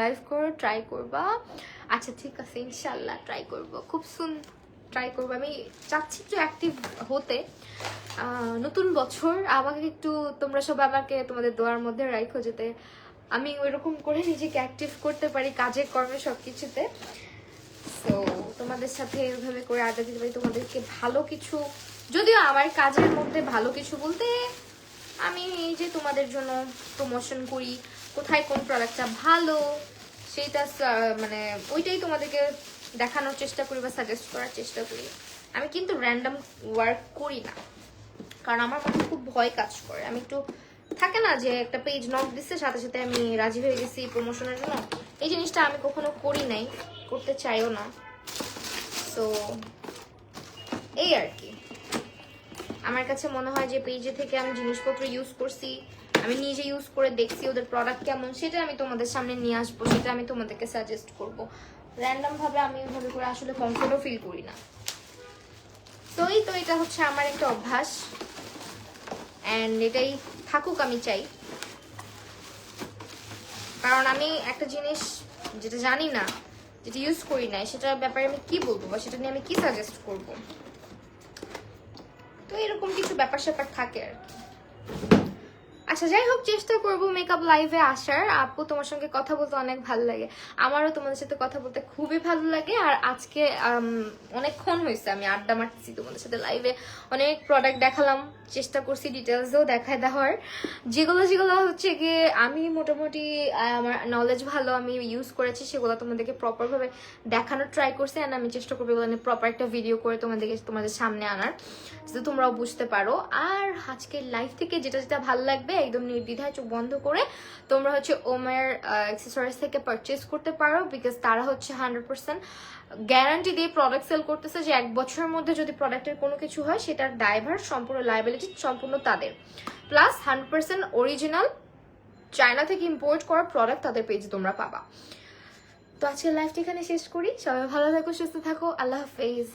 লাইভ করো, ট্রাই করবা। আচ্ছা ঠিক আছে, ইনশাল্লাহ ট্রাই করবো, খুব সুন ট্রাই করবো। আমি চাচ্ছি একটু অ্যাক্টিভ হতে। নতুন বছর, আমাকে একটু তোমরা সবাই আমাকে তোমাদের দোয়ার মধ্যে রাখো যেতে আমি ওইরকম করে নিজেকে অ্যাক্টিভ করতে পারি কাজে কর্মে সবকিছুতে। তো তোমাদের সাথে এভাবে করে আড্ডা দিতে পারি, তোমাদেরকে ভালো কিছু, যদিও আমার কাজের মধ্যে ভালো কিছু বলতে আমি এই যে তোমাদের জন্য প্রমোশন করি, কোথায় কোন প্রোডাক্টটা ভালো সেইটা মানে ওইটাই তোমাদেরকে দেখানোর চেষ্টা করি বা সাজেস্ট করার চেষ্টা করি। আমি কিন্তু র্যান্ডম ওয়ার্ক করি না, কারণ আমার মধ্যে খুব ভয় কাজ করে। আমি একটু থাকে না যে একটা পেজ নক দিচ্ছে সাথে সাথে আমি রাজি হয়ে গেছি প্রমোশনের জন্য, এই জিনিসটা আমি কখনো করি নাই, করতে চাইও না। তো এই আর কি, আমার কাছে মনে হয় যে পেজে থেকে আমি জিনিসপত্র ইউজ করছি, আমি নিজে ইউজ করে দেখছি ওদের প্রোডাক্ট কেমন, সেটা আমি তোমাদের সামনে নিয়ে আসবো, সেটা আমি তোমাদেরকে সাজেস্ট করব। র্যান্ডম ভাবে আমি ওইভাবে করে আসলে কমফোর্টও ফিল করি না। তো এটা হচ্ছে আমার একটা অভ্যাস, অ্যান্ড এটাই থাকুক আমি চাই। কারণ আমি একটা জিনিস যেটা জানি না, যেটা ইউজ করি না, সেটার ব্যাপারে আমি কি বলবো বা সেটা নিয়ে আমি কি সাজেস্ট করব, তো এরকম কিছু ব্যাপার স্যাপার থাকে আর কি। আচ্ছা যাই হোক, চেষ্টা করবো মেকআপ লাইভে আসার। আপু তোমার সঙ্গে কথা বলতে অনেক ভালো লাগে, আমারও তোমাদের সাথে কথা বলতে খুবই ভালো লাগে। আর আজকে অনেকক্ষণ হয়েছে আমি আড্ডা মারতেছি তোমাদের সাথে লাইভে, অনেক প্রোডাক্ট দেখালাম, চেষ্টা করছি ডিটেলসও দেখায় দেওয়ার, যেগুলো যেগুলো হচ্ছে গিয়ে আমি মোটামুটি আমার নলেজ ভালো, আমি ইউজ করেছি সেগুলো তোমাদেরকে প্রপারভাবে দেখানোর ট্রাই করছি। অ্যান্ড আমি চেষ্টা করবো এগুলো নিয়ে প্রপার একটা ভিডিও করে তোমাদের সামনে আনার, যাতে তোমরাও বুঝতে পারো। আর আজকের লাইভ থেকে যেটা যেটা ভালো লাগবে একদম নির্দ্বিধায় চোখ বন্ধ করে তোমরা হচ্ছে ওমের অ্যাক্সেসরিজ থেকে পারচেজ করতে পারো, বিকজ তারা হচ্ছে 100% গ্যারান্টি দিয়ে প্রোডাক্ট সেল করতেছে যে 1 বছরের মধ্যে যদি প্রোডাক্টের কোনো কিছু হয় সেটার দায়ভার সম্পূর্ণ লায়াবিলিটি সম্পূর্ণ তাদের, প্লাস 100% অরিজিনাল চায়না থেকে ইম্পোর্ট করা প্রোডাক্ট তাদের পেজে তোমরা পাবা। তো আজকের লাইভটা এখানে শেষ করি, সবাই ভালো থাকো, সুস্থ থাকো, আল্লাহ হাফেজ।